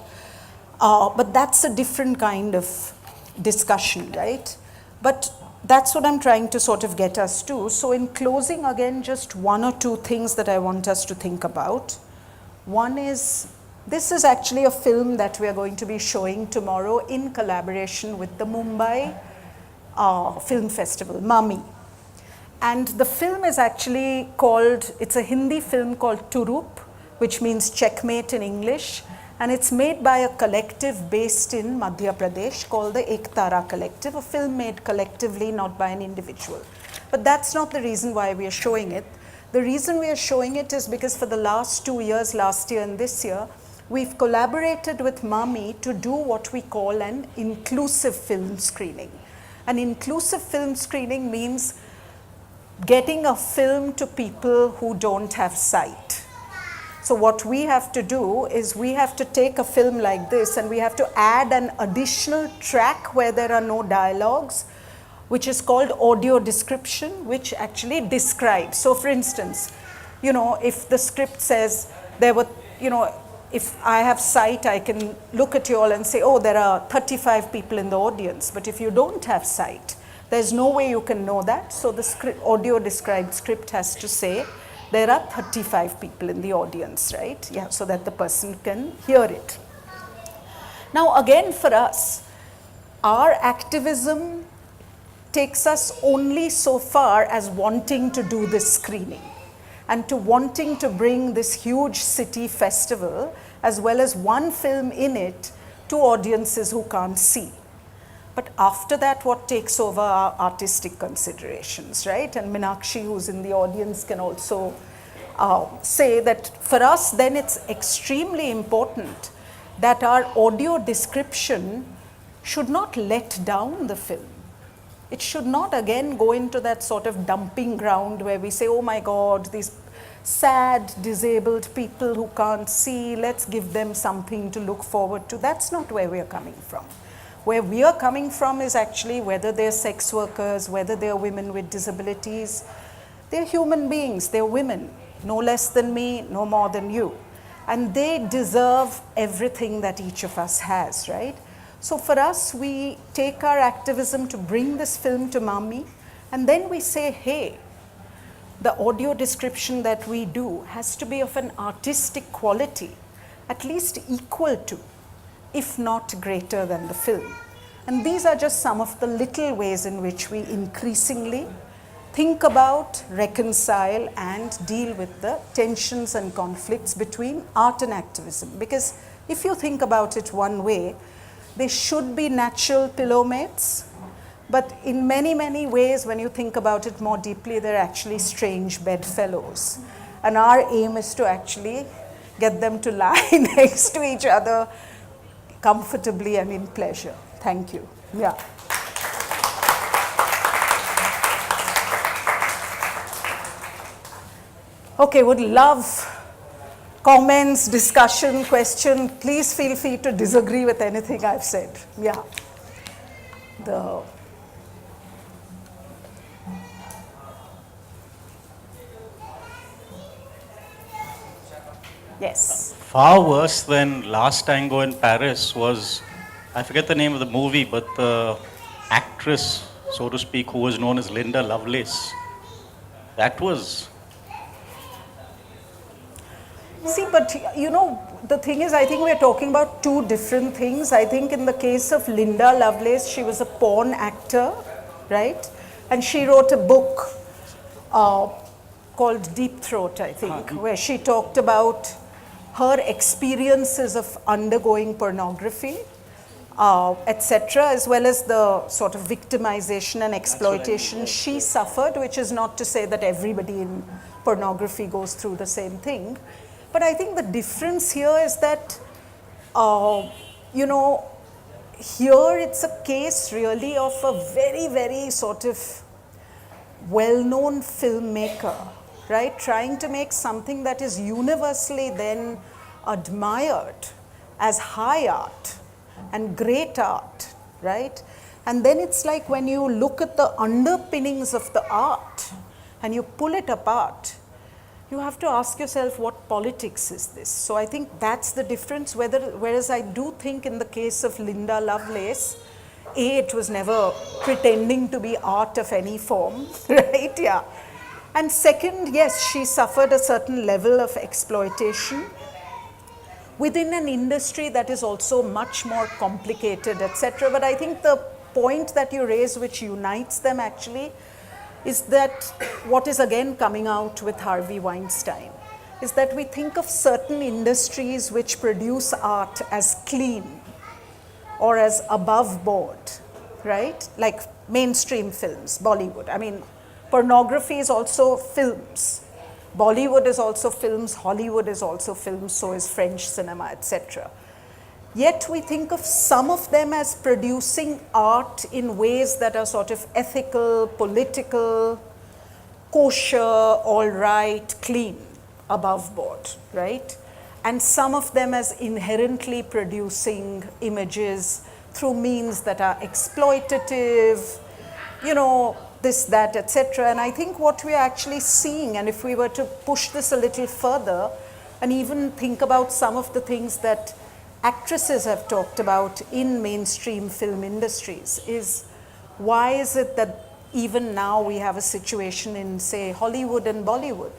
But that's a different kind of discussion, right? But that's what I'm trying to sort of get us to. So in closing, again, just one or two things that I want us to think about. One is, this is actually a film that we are going to be showing tomorrow in collaboration with the Mumbai Film Festival, Mummy. And the film is actually called, it's a Hindi film called Turup, which means checkmate in English. And it's made by a collective based in Madhya Pradesh called the Ektara Collective, a film made collectively, not by an individual. But that's not the reason why we are showing it. The reason we are showing it is because for the last 2 years, last year and this year, we've collaborated with Mummy to do what we call an inclusive film screening. An inclusive film screening means getting a film to people who don't have sight. So what we have to do is we have to take a film like this and we have to add an additional track where there are no dialogues, which is called audio description, which actually describes. So for instance, you know, if the script says there were, you know, if I have sight, I can look at you all and say, oh, there are 35 people in the audience. But if you don't have sight, there's no way you can know that. So the script, audio described script has to say, there are 35 people in the audience, right? Yeah, so that the person can hear it. Now again, for us, our activism takes us only so far as wanting to do this screening and to wanting to bring this huge city festival as well as one film in it to audiences who can't see. But after that, what takes over are artistic considerations, right? And Meenakshi, who's in the audience, can also say that for us, then it's extremely important that our audio description should not let down the film. It should not again go into that sort of dumping ground where we say, oh my God, these sad, disabled people who can't see, let's give them something to look forward to. That's not where we are coming from. Where we are coming from is actually whether they're sex workers, whether they're women with disabilities, they're human beings, they're women, no less than me, no more than you. And they deserve everything that each of us has, right? So for us, we take our activism to bring this film to Mummy, and then we say, hey, the audio description that we do has to be of an artistic quality, at least equal to, if not greater than the film. And these are just some of the little ways in which we increasingly think about, reconcile, and deal with the tensions and conflicts between art and activism. Because if you think about it one way, they should be natural pillow mates, but in many, many ways, when you think about it more deeply, they're actually strange bedfellows. And our aim is to actually get them to lie next to each other comfortably and in pleasure. Thank you. Yeah. Okay, would love comments, discussion, question. Please feel free to disagree with anything I've said. Yeah. Yes. Far worse than Last Tango in Paris was, I forget the name of the movie, but the actress, so to speak, who was known as Linda Lovelace. That was. See, but you know, the thing is, I think we're talking about two different things. I think in the case of Linda Lovelace, she was a porn actor, right? And she wrote a book called Deep Throat, I think, where she talked about her experiences of undergoing pornography, etc., as well as the sort of victimization and exploitation she suffered, which is not to say that everybody in pornography goes through the same thing. But I think the difference here is that, you know, here it's a case really of a very, very sort of well-known filmmaker, right, trying to make something that is universally then admired as high art and great art, right? And then it's like when you look at the underpinnings of the art and you pull it apart, you have to ask yourself, what politics is this? So I think that's the difference, whereas I do think in the case of Linda Lovelace, it was never pretending to be art of any form, right? Yeah. And second, yes, she suffered a certain level of exploitation within an industry that is also much more complicated, etc. But I think the point that you raise, which unites them actually, is that what is again coming out with Harvey Weinstein, is that we think of certain industries which produce art as clean or as above board, right? Like mainstream films, Bollywood. I mean, pornography is also films. Bollywood is also films, Hollywood is also films, so is French cinema, etc. Yet we think of some of them as producing art in ways that are sort of ethical, political, kosher, all right, clean, above board, right? And some of them as inherently producing images through means that are exploitative, you know, this, that, etc. And I think what we are actually seeing, and if we were to push this a little further and even think about some of the things that actresses have talked about in mainstream film industries, is why is it that even now we have a situation in, say, Hollywood and Bollywood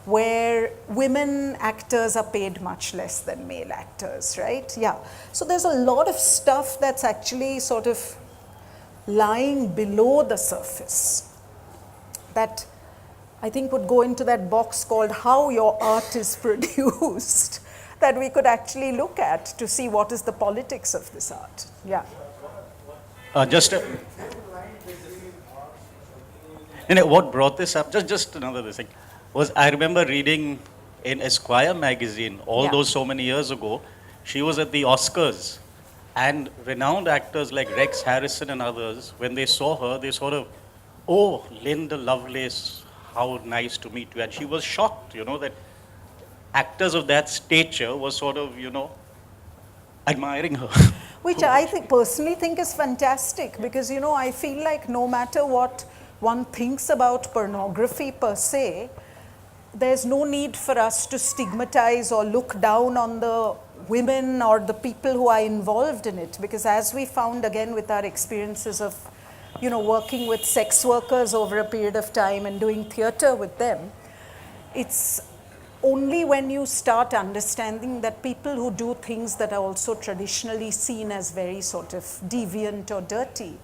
where women actors are paid much less than male actors, right? Yeah. So there's a lot of stuff that's actually sort of lying below the surface that I think would go into that box called how your art is produced, that we could actually look at to see what is the politics of this art. Yeah. What brought this up, just another thing, was I remember reading in Esquire magazine all those so many years ago, she was at the Oscars, and renowned actors like Rex Harrison and others, when they saw her, they sort of, oh, Linda Lovelace, how nice to meet you. And she was shocked, you know, that actors of that stature were sort of, you know, admiring her. Which I personally think is fantastic, because, you know, I feel like no matter what one thinks about pornography per se, there's no need for us to stigmatize or look down on the women or the people who are involved in it, because as we found again with our experiences of, you know, working with sex workers over a period of time and doing theater with them, it's only when you start understanding that people who do things that are also traditionally seen as very sort of deviant or dirty,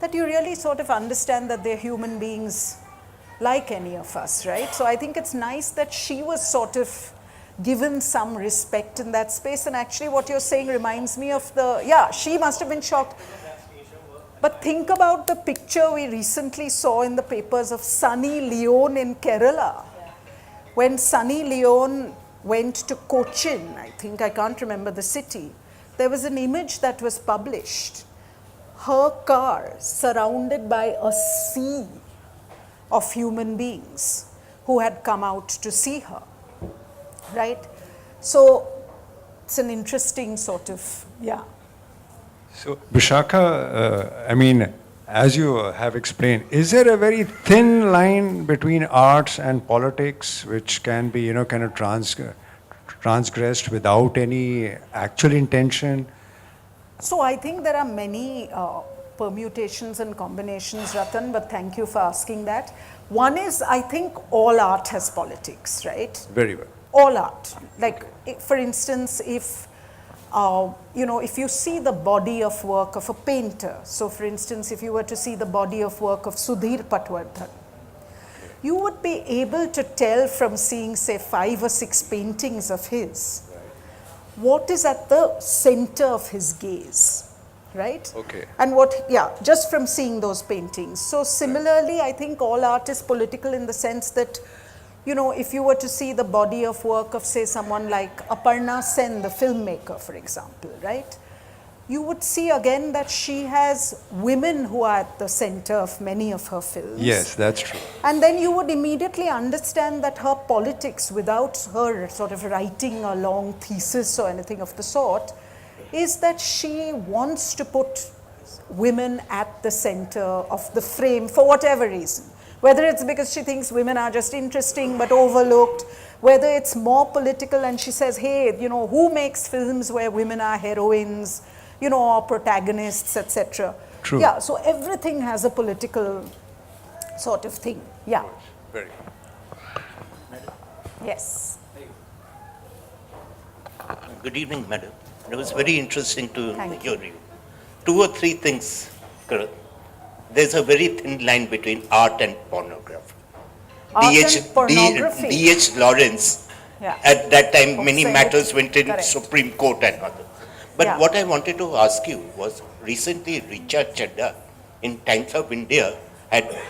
that you really sort of understand that they're human beings like any of us, right? So I think it's nice that she was sort of given some respect in that space. And actually what you're saying reminds me of she must have been shocked. But think about the picture we recently saw in the papers of Sunny Leone in Kerala. When Sunny Leone went to Cochin, I can't remember the city, there was an image that was published. Her car surrounded by a sea of human beings who had come out to see her, right? So it's an interesting sort of, yeah. So, Bishakha, I mean, as you have explained, is there a very thin line between arts and politics which can be, you know, kind of transgressed without any actual intention? So I think there are many permutations and combinations, Ratan, but thank you for asking that. One is, I think all art has politics, right? Very well. All art. Like, for instance, if if you see the body of work of a painter, so for instance, if you were to see the body of work of Sudhir Patwardhan, you would be able to tell from seeing, say, 5 or 6 paintings of his, what is at the center of his gaze, right? Okay. And just from seeing those paintings. So similarly, I think all art is political in the sense that, if you were to see the body of work of, say, someone like Aparna Sen, the filmmaker, for example, right? You would see again that she has women who are at the center of many of her films. Yes, that's true. And then you would immediately understand that her politics, without her sort of writing a long thesis or anything of the sort, is that she wants to put women at the center of the frame for whatever reason. Whether it's because she thinks women are just interesting but overlooked, whether it's more political and she says, hey, who makes films where women are heroines, or protagonists, etc. True. Yeah, so everything has a political sort of thing. Yeah. Very. Yes. Good evening, madam. It was very interesting to Thank hear you. 2 or 3 things. There's a very thin line between art and pornography. Art and pornography. D.H. Lawrence, Yeah. at that time, many Obscenity. matters went in Correct. Supreme Court and other. But Yeah. what I wanted to ask you was, recently Richa Chadda in Times of India,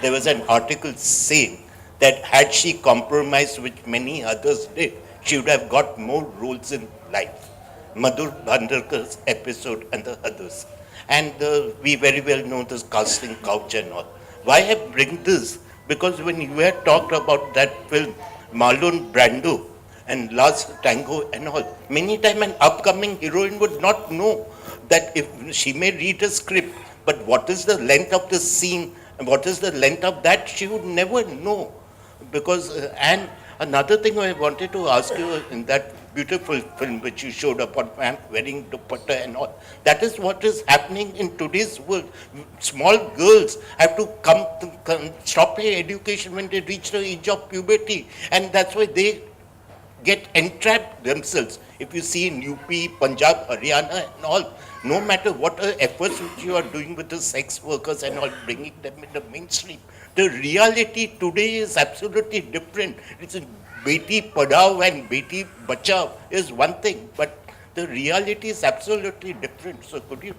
there was an article saying that had she compromised, which many others did, she would have got more roles in life. Madhur Bhandarkar's episode and the others. And we very well know this casting couch and all. Why I bring this? Because when you had talked about that film, Marlon Brando and Last Tango and all, many times an upcoming heroine would not know that if she may read a script, but what is the length of the scene and what is the length of that, she would never know. Because, and another thing I wanted to ask you, in that beautiful film which you showed up on wearing dupatta and all, that is what is happening in today's world. Small girls have to stop their education when they reach the age of puberty, and that's why they get entrapped themselves. If you see in UP, Punjab, Haryana and all, no matter what efforts which you are doing with the sex workers and all, bringing them in the mainstream, the reality today is absolutely different. It's a Beti Padhao and Beti Bachao is one thing, but the reality is absolutely different. So could you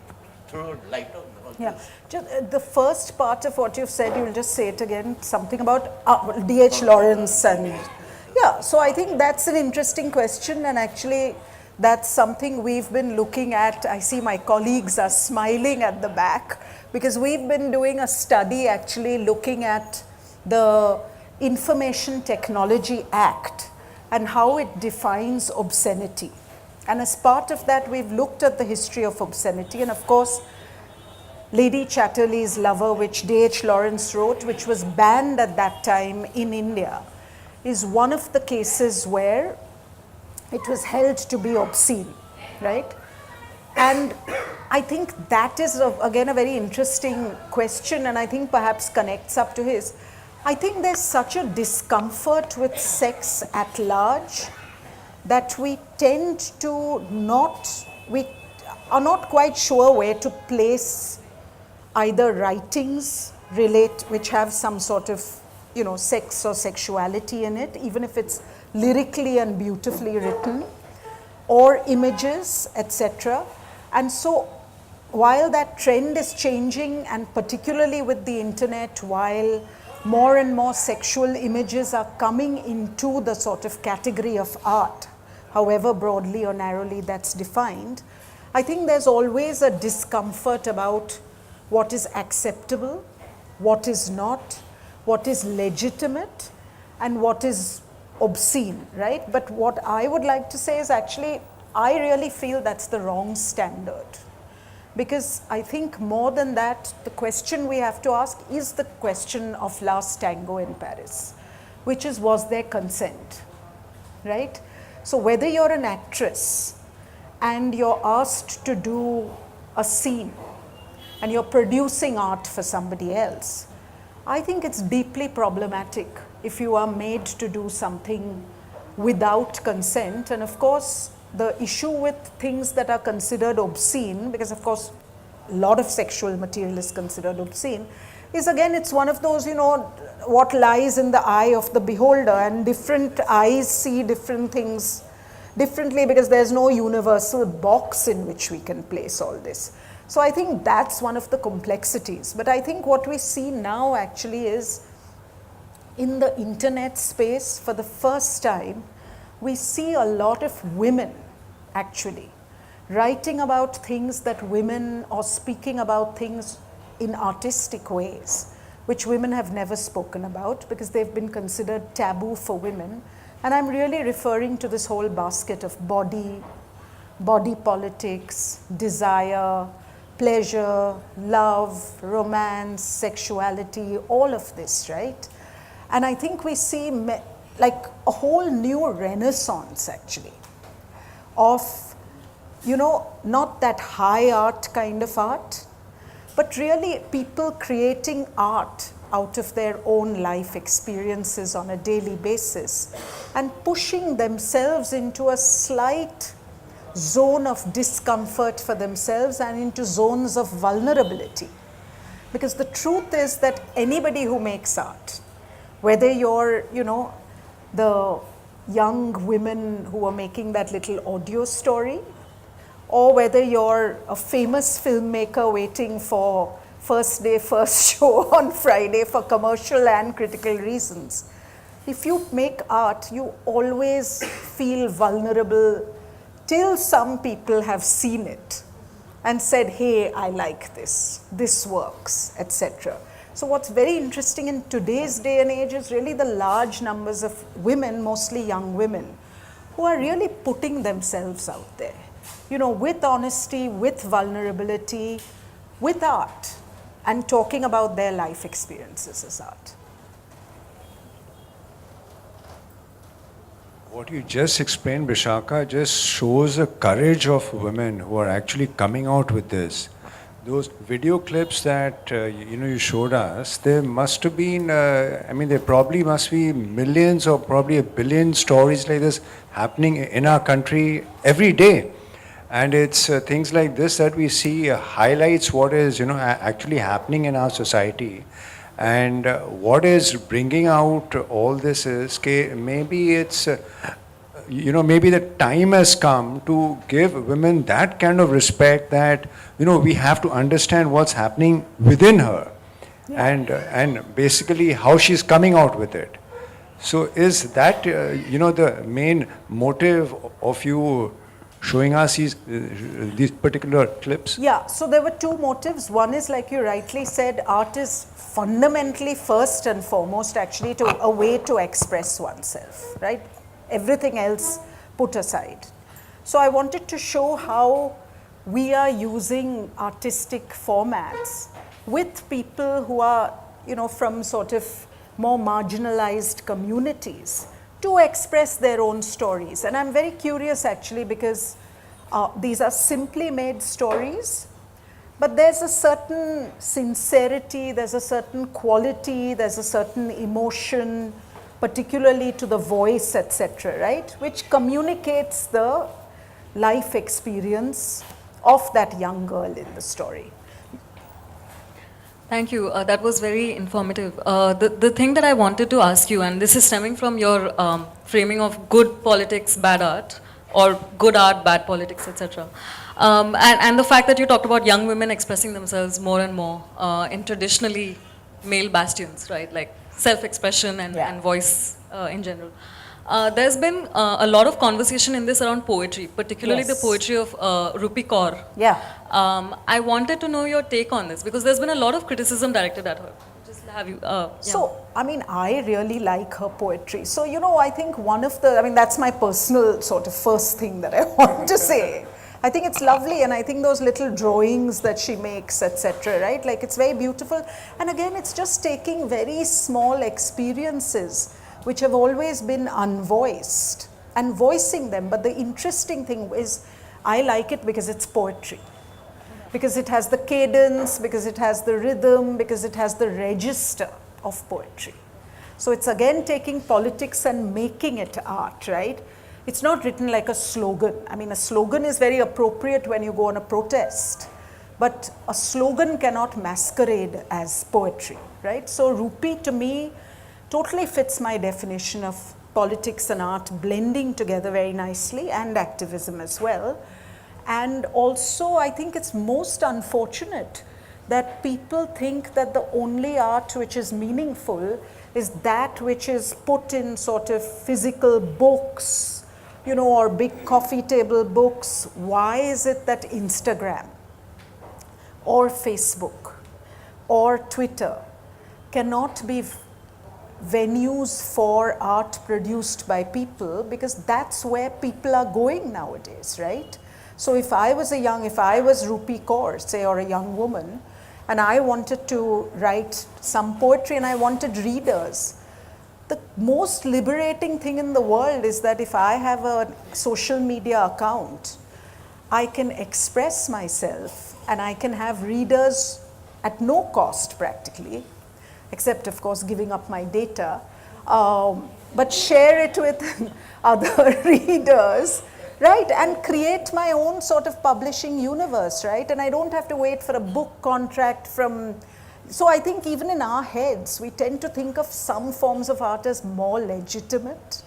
throw light on all Yeah, this? just the first part of what you've said, you'll just say it again, something about D.H. Lawrence and, yeah, so I think that's an interesting question, and actually that's something we've been looking at. I see my colleagues are smiling at the back, because we've been doing a study actually looking at the Information Technology Act and how it defines obscenity. And as part of that, we've looked at the history of obscenity, and of course, Lady Chatterley's Lover, which D.H. Lawrence wrote, which was banned at that time in India, is one of the cases where it was held to be obscene, right? And I think that is, again, a very interesting question, and I think perhaps connects up to his. I think there's such a discomfort with sex at large that we tend to we are not quite sure where to place either writings which have some sort of, sex or sexuality in it, even if it's lyrically and beautifully written, or images, etc. And so while that trend is changing, and particularly with the internet, while more and more sexual images are coming into the sort of category of art, however broadly or narrowly that's defined, I think there's always a discomfort about what is acceptable, what is not, what is legitimate, and what is obscene, right? But what I would like to say is actually, I really feel that's the wrong standard. Because I think more than that, the question we have to ask is the question of Last Tango in Paris, which is, was there consent, right? So whether you're an actress and you're asked to do a scene and you're producing art for somebody else, I think it's deeply problematic if you are made to do something without consent. And of course, the issue with things that are considered obscene, because of course a lot of sexual material is considered obscene, is again, it's one of those, what lies in the eye of the beholder, and different eyes see different things differently because there's no universal box in which we can place all this. So I think that's one of the complexities. But I think what we see now actually is, in the internet space, for the first time, we see a lot of women actually writing about things that women, or speaking about things in artistic ways, which women have never spoken about because they've been considered taboo for women. And I'm really referring to this whole basket of body politics, desire, pleasure, love, romance, sexuality, all of this, right? And I think we see like a whole new renaissance actually of, not that high art kind of art, but really people creating art out of their own life experiences on a daily basis and pushing themselves into a slight zone of discomfort for themselves and into zones of vulnerability. Because the truth is that anybody who makes art, whether you're, the young women who are making that little audio story, or whether you're a famous filmmaker waiting for first day, first show on Friday for commercial and critical reasons, if you make art, you always feel vulnerable till some people have seen it and said, hey, I like this works, etc. So what's very interesting in today's day and age is really the large numbers of women, mostly young women, who are really putting themselves out there, with honesty, with vulnerability, with art, and talking about their life experiences as art. What you just explained, Bishakha, just shows the courage of women who are actually coming out with this. Those video clips that you showed us, there must have been, there probably must be millions or probably a billion stories like this happening in our country every day. And it's things like this that we see highlights what is actually happening in our society. And what is bringing out all this is maybe it's maybe the time has come to give women that kind of respect that we have to understand what's happening within her, and basically how she's coming out with it. So is that the main motive of you showing us these particular clips? Yeah, so there were two motives. One is, like you rightly said, art is fundamentally, first and foremost, actually a way to express oneself, right? Everything else put aside. So I wanted to show how we are using artistic formats with people who are, from sort of more marginalized communities to express their own stories. And I'm very curious actually because these are simply made stories, but there's a certain sincerity, there's a certain quality, there's a certain emotion, particularly to the voice, etc., right, which communicates the life experience of that young girl in the story. Thank you. That was very informative. The thing that I wanted to ask you, and this is stemming from your framing of good politics, bad art, or good art, bad politics, etc. And the fact that you talked about young women expressing themselves more and more in traditionally male bastions, right, like self-expression and voice in general. There's been a lot of conversation in this around poetry, particularly the poetry of Rupi Kaur. Yeah. I wanted to know your take on this because there's been a lot of criticism directed at her. Just have you. So, I mean, I really like her poetry. So, I think that's my personal sort of first thing that I want to say. I think it's lovely, and I think those little drawings that she makes, etc., right? Like, it's very beautiful. And again, it's just taking very small experiences which have always been unvoiced and voicing them. But the interesting thing is, I like it because it's poetry. Because it has the cadence, because it has the rhythm, because it has the register of poetry. So it's again taking politics and making it art, right? It's not written like a slogan. I mean, a slogan is very appropriate when you go on a protest, but a slogan cannot masquerade as poetry, right? So Rupi, to me, totally fits my definition of politics and art blending together very nicely, and activism as well. And also, I think it's most unfortunate that people think that the only art which is meaningful is that which is put in sort of physical books, or big coffee table books. Why is it that Instagram or Facebook or Twitter cannot be venues for art produced by people? Because that's where people are going nowadays, right? So if I was Rupi Kaur, say, or a young woman, and I wanted to write some poetry and I wanted readers, the most liberating thing in the world is that if I have a social media account, I can express myself and I can have readers at no cost practically, except of course giving up my data, but share it with other readers, right, and create my own sort of publishing universe, right? And I don't have to wait for a book contract from. So I think even in our heads, we tend to think of some forms of art as more legitimate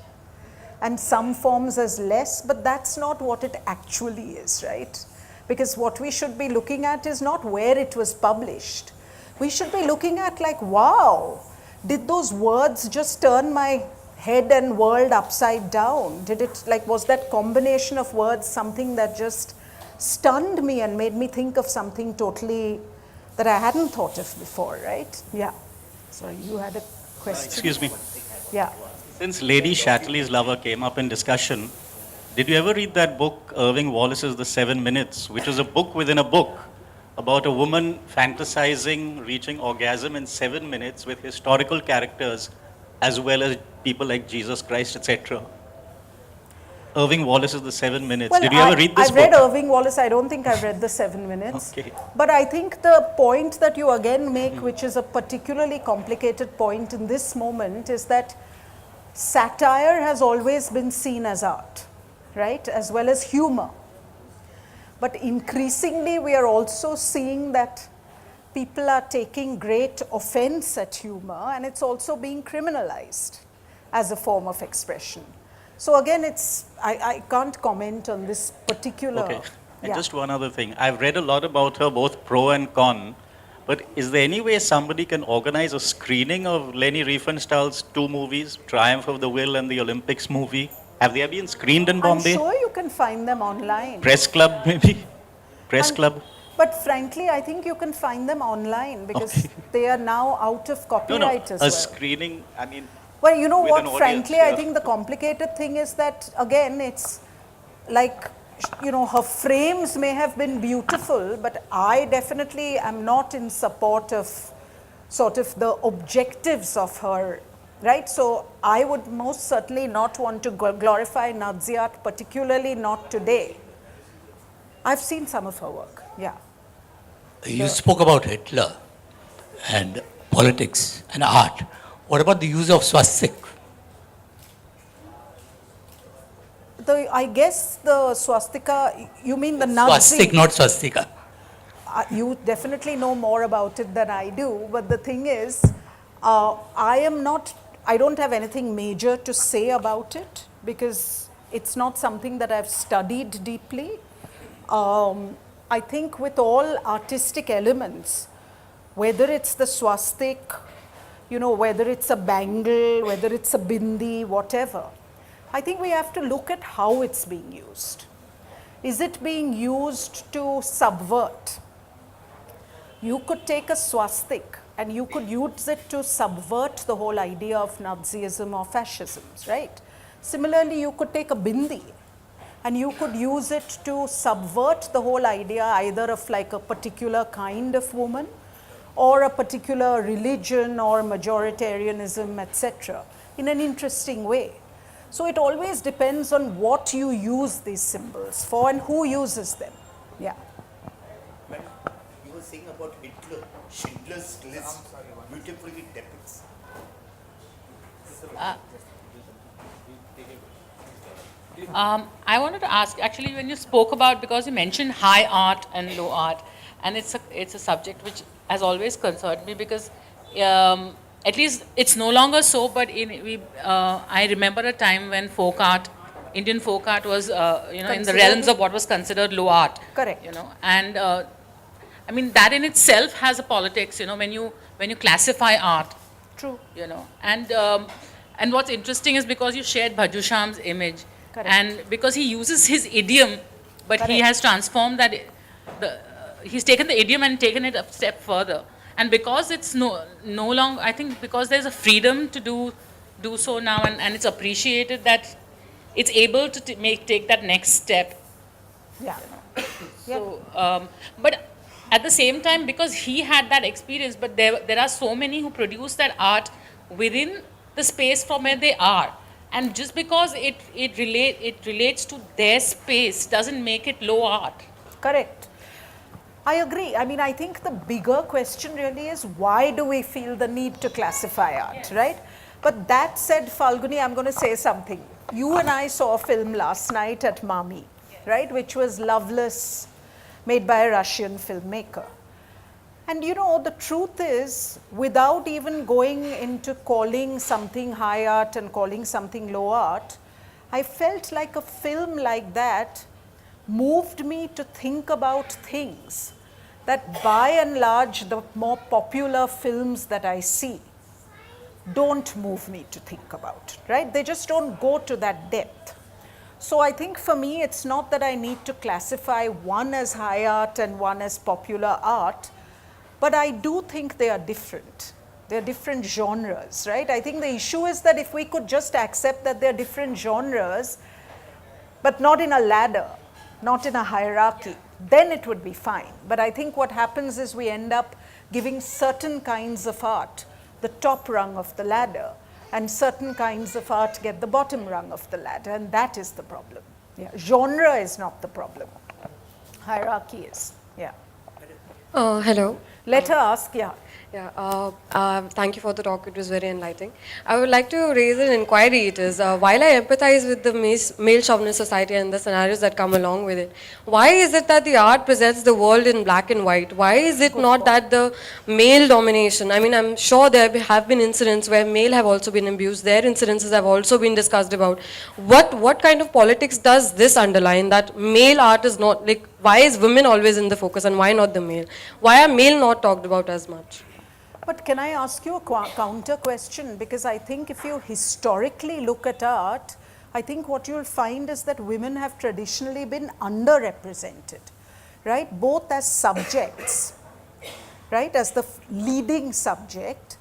and some forms as less, but that's not what it actually is, right? Because what we should be looking at is not where it was published. We should be looking at, like, wow, did those words just turn my head and world upside down? Did it, like, was that combination of words something that just stunned me and made me think of something totally that I hadn't thought of before, right? Yeah. Sorry, you had a question? Excuse me. Yeah. Since Lady Shatterley's Lover came up in discussion, did you ever read that book, Irving Wallace's The 7 Minutes, which is a book within a book about a woman fantasizing reaching orgasm in 7 minutes with historical characters as well as people like Jesus Christ, etc.? Irving Wallace's The 7 Minutes. Well, did you ever read this I've book? read Irving Wallace. I don't think I've read The 7 Minutes. Okay. But I think the point that you again make, which is a particularly complicated point in this moment, is that satire has always been seen as art, right, as well as humor. But increasingly, we are also seeing that people are taking great offense at humor, and it's also being criminalized as a form of expression. So again, I can't comment on this particular. Okay. And Yeah. just one other thing. I've read a lot about her, both pro and con. But is there any way somebody can organize a screening of Leni Riefenstahl's 2 movies, Triumph of the Will and the Olympics movie? Have they been screened in I'm Bombay? sure you can find them online. Press club, maybe? Press And- club? But frankly, I think you can find them online because Okay. they are now out of No, copyright no. as A well. screening, I mean, Well, you know with what, an audience, frankly, I yeah. think the complicated thing is that, again, it's like, her frames may have been beautiful, but I definitely am not in support of sort of the objectives of her, right? So I would most certainly not want to glorify Nadziat, particularly not today. I've seen some of her work, yeah. You spoke about Hitler and politics and art. What about the use of swastik? I guess the swastika, you mean the Nazi? Swastik, not swastika. You definitely know more about it than I do, but the thing is, I don't have anything major to say about it because it's not something that I've studied deeply. I think with all artistic elements, whether it's the swastik, whether it's a bangle, whether it's a bindi, whatever, I think we have to look at how it's being used. Is it being used to subvert? You could take a swastik and you could use it to subvert the whole idea of Nazism or fascisms, right? Similarly, you could take a bindi and you could use it to subvert the whole idea either of like a particular kind of woman or a particular religion or majoritarianism, etc., in an interesting way. So it always depends on what you use these symbols for and who uses them. Yeah. You were saying about Hitler, Schindler's List beautifully depicts. I wanted to ask, actually, when you spoke about, because you mentioned high art and low art, and it's a subject which has always concerned me because at least it's no longer so, but I remember a time when folk art, Indian folk art was, in the realms of what was considered low art. Correct. And I mean, that in itself has a politics, when you classify art. True. And what's interesting is because you shared Bhaju Shyam's image, Correct. and because he uses his idiom, but he Correct. has transformed that, he's taken the idiom and taken it a step further. And because it's no longer, I think because there's a freedom to do so now, and it's appreciated that it's able to take that next step. Yeah. So, but at the same time, because he had that experience, but there are so many who produce that art within the space from where they are, and just because it relates to their space doesn't make it low art. Correct. I agree. I mean, I think the bigger question really is why do we feel the need to classify art, right? But that said, Falguni, I'm going to say something. You and I saw a film last night at Mami, right, which was Loveless, made by a Russian filmmaker. And the truth is, without even going into calling something high art and calling something low art, I felt like a film like that moved me to think about things that by and large the more popular films that I see don't move me to think about, right? They just don't go to that depth. So I think for me it's not that I need to classify one as high art and one as popular art, but I do think they are different. They're different genres, right? I think the issue is that if we could just accept that they're different genres, but not in a ladder, not in a hierarchy, then it would be fine. But I think what happens is we end up giving certain kinds of art the top rung of the ladder, and certain kinds of art get the bottom rung of the ladder, and that is the problem. Yeah. Genre is not the problem. Hierarchy is. Yeah. Hello. Let her ask, yeah. Thank you for the talk. It was very enlightening. I would like to raise an inquiry. It is, while I empathize with the male chauvinist society and the scenarios that come along with it, why is it that the art presents the world in black and white? Why is it not that the male domination? I mean, I'm sure there have been incidents where male have also been abused. Their incidences have also been discussed about. What kind of politics does this underline, that male art is not, like, why is women always in the focus and why not the male? Why are male not talked about as much? But can I ask you a counter question? Because I think if you historically look at art, I think what you'll find is that women have traditionally been underrepresented, right? Both as subjects, right? As the leading subject.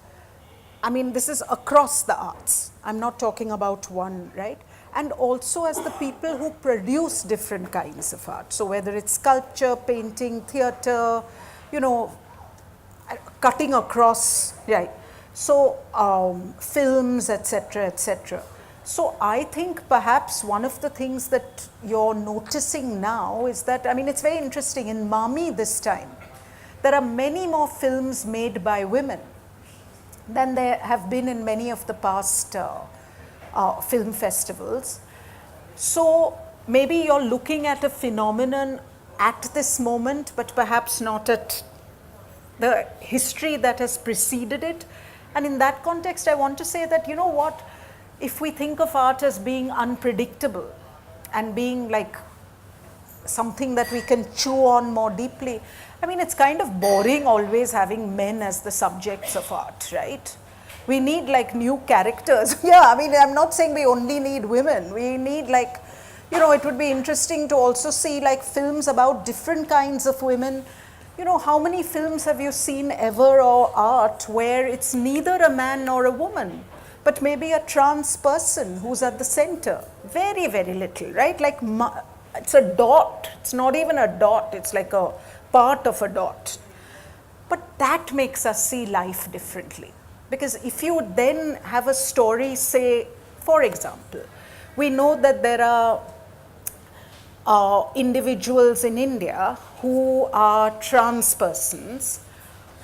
I mean, this is across the arts. I'm not talking about one, right? And also as the people who produce different kinds of art. So whether it's sculpture, painting, theater, cutting across, right? So films, etc., etc. So I think perhaps one of the things that you're noticing now is that, I mean, it's very interesting. In Mami this time, there are many more films made by women than there have been in many of the past film festivals. So maybe you're looking at a phenomenon at this moment, but perhaps not at the history that has preceded it. And in that context, I want to say that, you know what, if we think of art as being unpredictable and being like something that we can chew on more deeply, I mean, it's kind of boring always having men as the subjects of art, right? We need like new characters. Yeah, I mean, I'm not saying we only need women. We need like, it would be interesting to also see like films about different kinds of women, you know, how many films have you seen ever or art where it's neither a man nor a woman, but maybe a trans person who's at the center? Very, very little, right? Like it's a dot. It's not even a dot. It's like a part of a dot. But that makes us see life differently. Because if you then have a story, say, for example, we know that there are individuals in India who are trans persons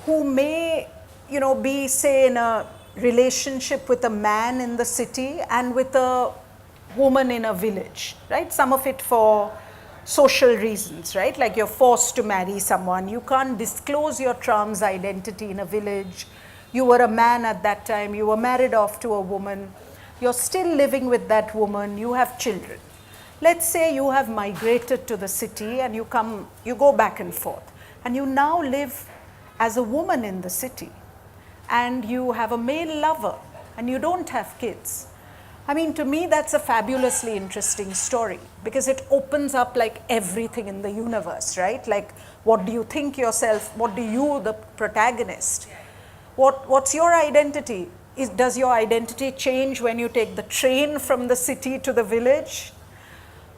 who may, you know, be, say, in a relationship with a man in the city and with a woman in a village, right? Some of it for social reasons, right? Like you're forced to marry someone. You can't disclose your trans identity in a village. You were a man at that time. You were married off to a woman. You're still living with that woman. You have children. Let's say you have migrated to the city and you go back and forth, and you now live as a woman in the city, and you have a male lover, and you don't have kids. I mean, to me, that's a fabulously interesting story, because it opens up like everything in the universe, right? Like, what do you think yourself? What do you, the protagonist? What's your identity? Does your identity change when you take the train from the city to the village?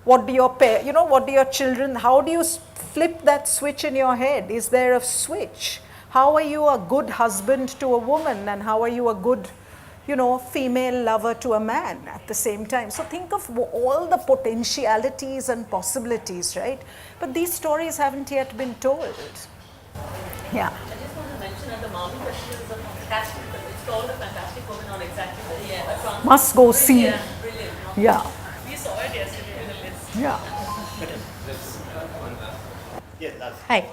What do your children, how do you flip that switch in your head? Is there a switch? How are you a good husband to a woman, and how are you a good, you know, female lover to a man at the same time? So think of all the potentialities and possibilities, right? But these stories haven't yet been told. Yeah. I just want to mention that the Mommy Festival is a fantastic film. It's called A Fantastic Woman on exactly the year. Must go see. Yeah, brilliant. Yeah. We saw it yesterday in the list. Yeah. Hi.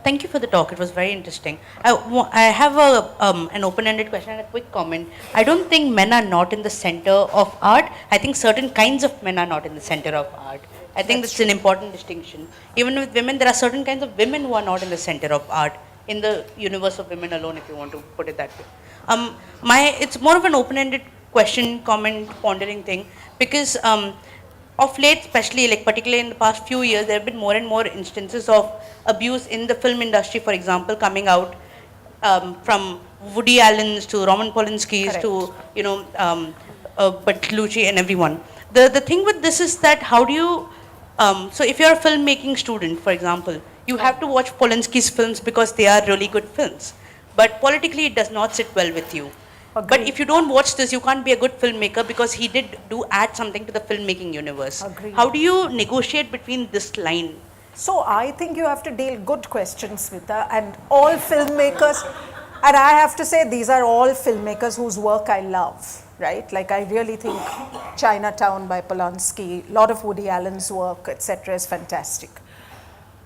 Thank you for the talk. It was very interesting. I have an open-ended question and a quick comment. I don't think men are not in the center of art. I think certain kinds of men are not in the center of art. I think that's an important distinction. Even with women, there are certain kinds of women who are not in the center of art, in the universe of women alone, if you want to put it that way. It's more of an open-ended question, comment, pondering thing, because of late, especially like particularly in the past few years, there have been more and more instances of abuse in the film industry, for example, coming out from Woody Allen's to Roman Polanski's to, you know, Bertolucci and everyone. The thing with this is that how do you, so if you're a filmmaking student, for example, you have to watch Polanski's films because they are really good films. But politically, it does not sit well with you. Agreed. But if you don't watch this, you can't be a good filmmaker because he did add something to the filmmaking universe. Agreed. How do you negotiate between this line? So I think you have to deal good questions, Smita, and all filmmakers, and I have to say these are all filmmakers whose work I love, right? Like I really think Chinatown by Polanski, a lot of Woody Allen's work, etc. is fantastic.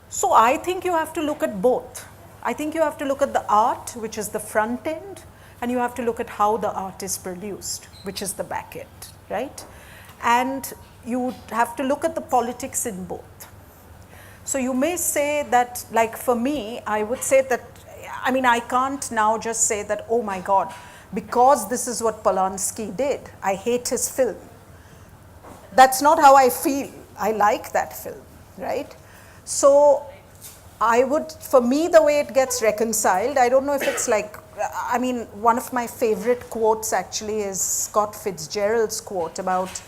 So I think you have to look at both. I think you have to look at the art, which is the front end, and you have to look at how the art is produced, which is the back end, right? And you have to look at the politics in both. So you may say that, like for me, I would say that, I mean, I can't now just say that, oh my God, because this is what Polanski did, I hate his film. That's not how I feel. I like that film, right? So I would, for me, the way it gets reconciled, I don't know if it's like, I mean, one of my favorite quotes actually is Scott Fitzgerald's quote about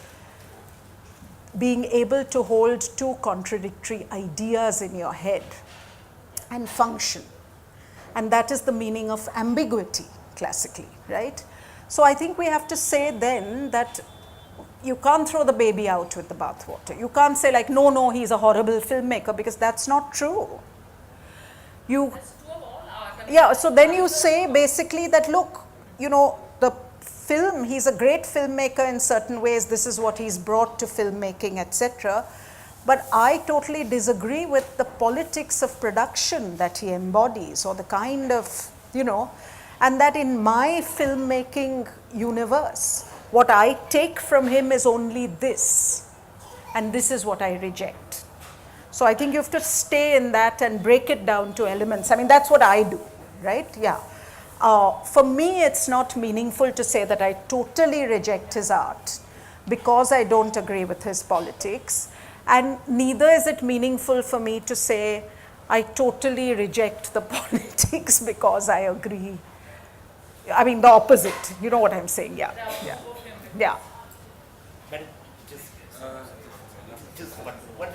being able to hold two contradictory ideas in your head and function. And that is the meaning of ambiguity, classically, right? So I think we have to say then that you can't throw the baby out with the bathwater. You can't say like, no, he's a horrible filmmaker, because that's not true. Yeah, so then you say basically that, look, you know, the film, he's a great filmmaker in certain ways, this is what he's brought to filmmaking, etc. But I totally disagree with the politics of production that he embodies, or the kind of, you know, and that in my filmmaking universe, what I take from him is only this, and this is what I reject. So I think you have to stay in that and break it down to elements. I mean, that's what I do, right? Yeah. For me, it's not meaningful to say that I totally reject his art because I don't agree with his politics. And neither is it meaningful for me to say I totally reject the politics because I agree. I mean, the opposite. You know what I'm saying? Yeah. Yeah. Yeah. Just one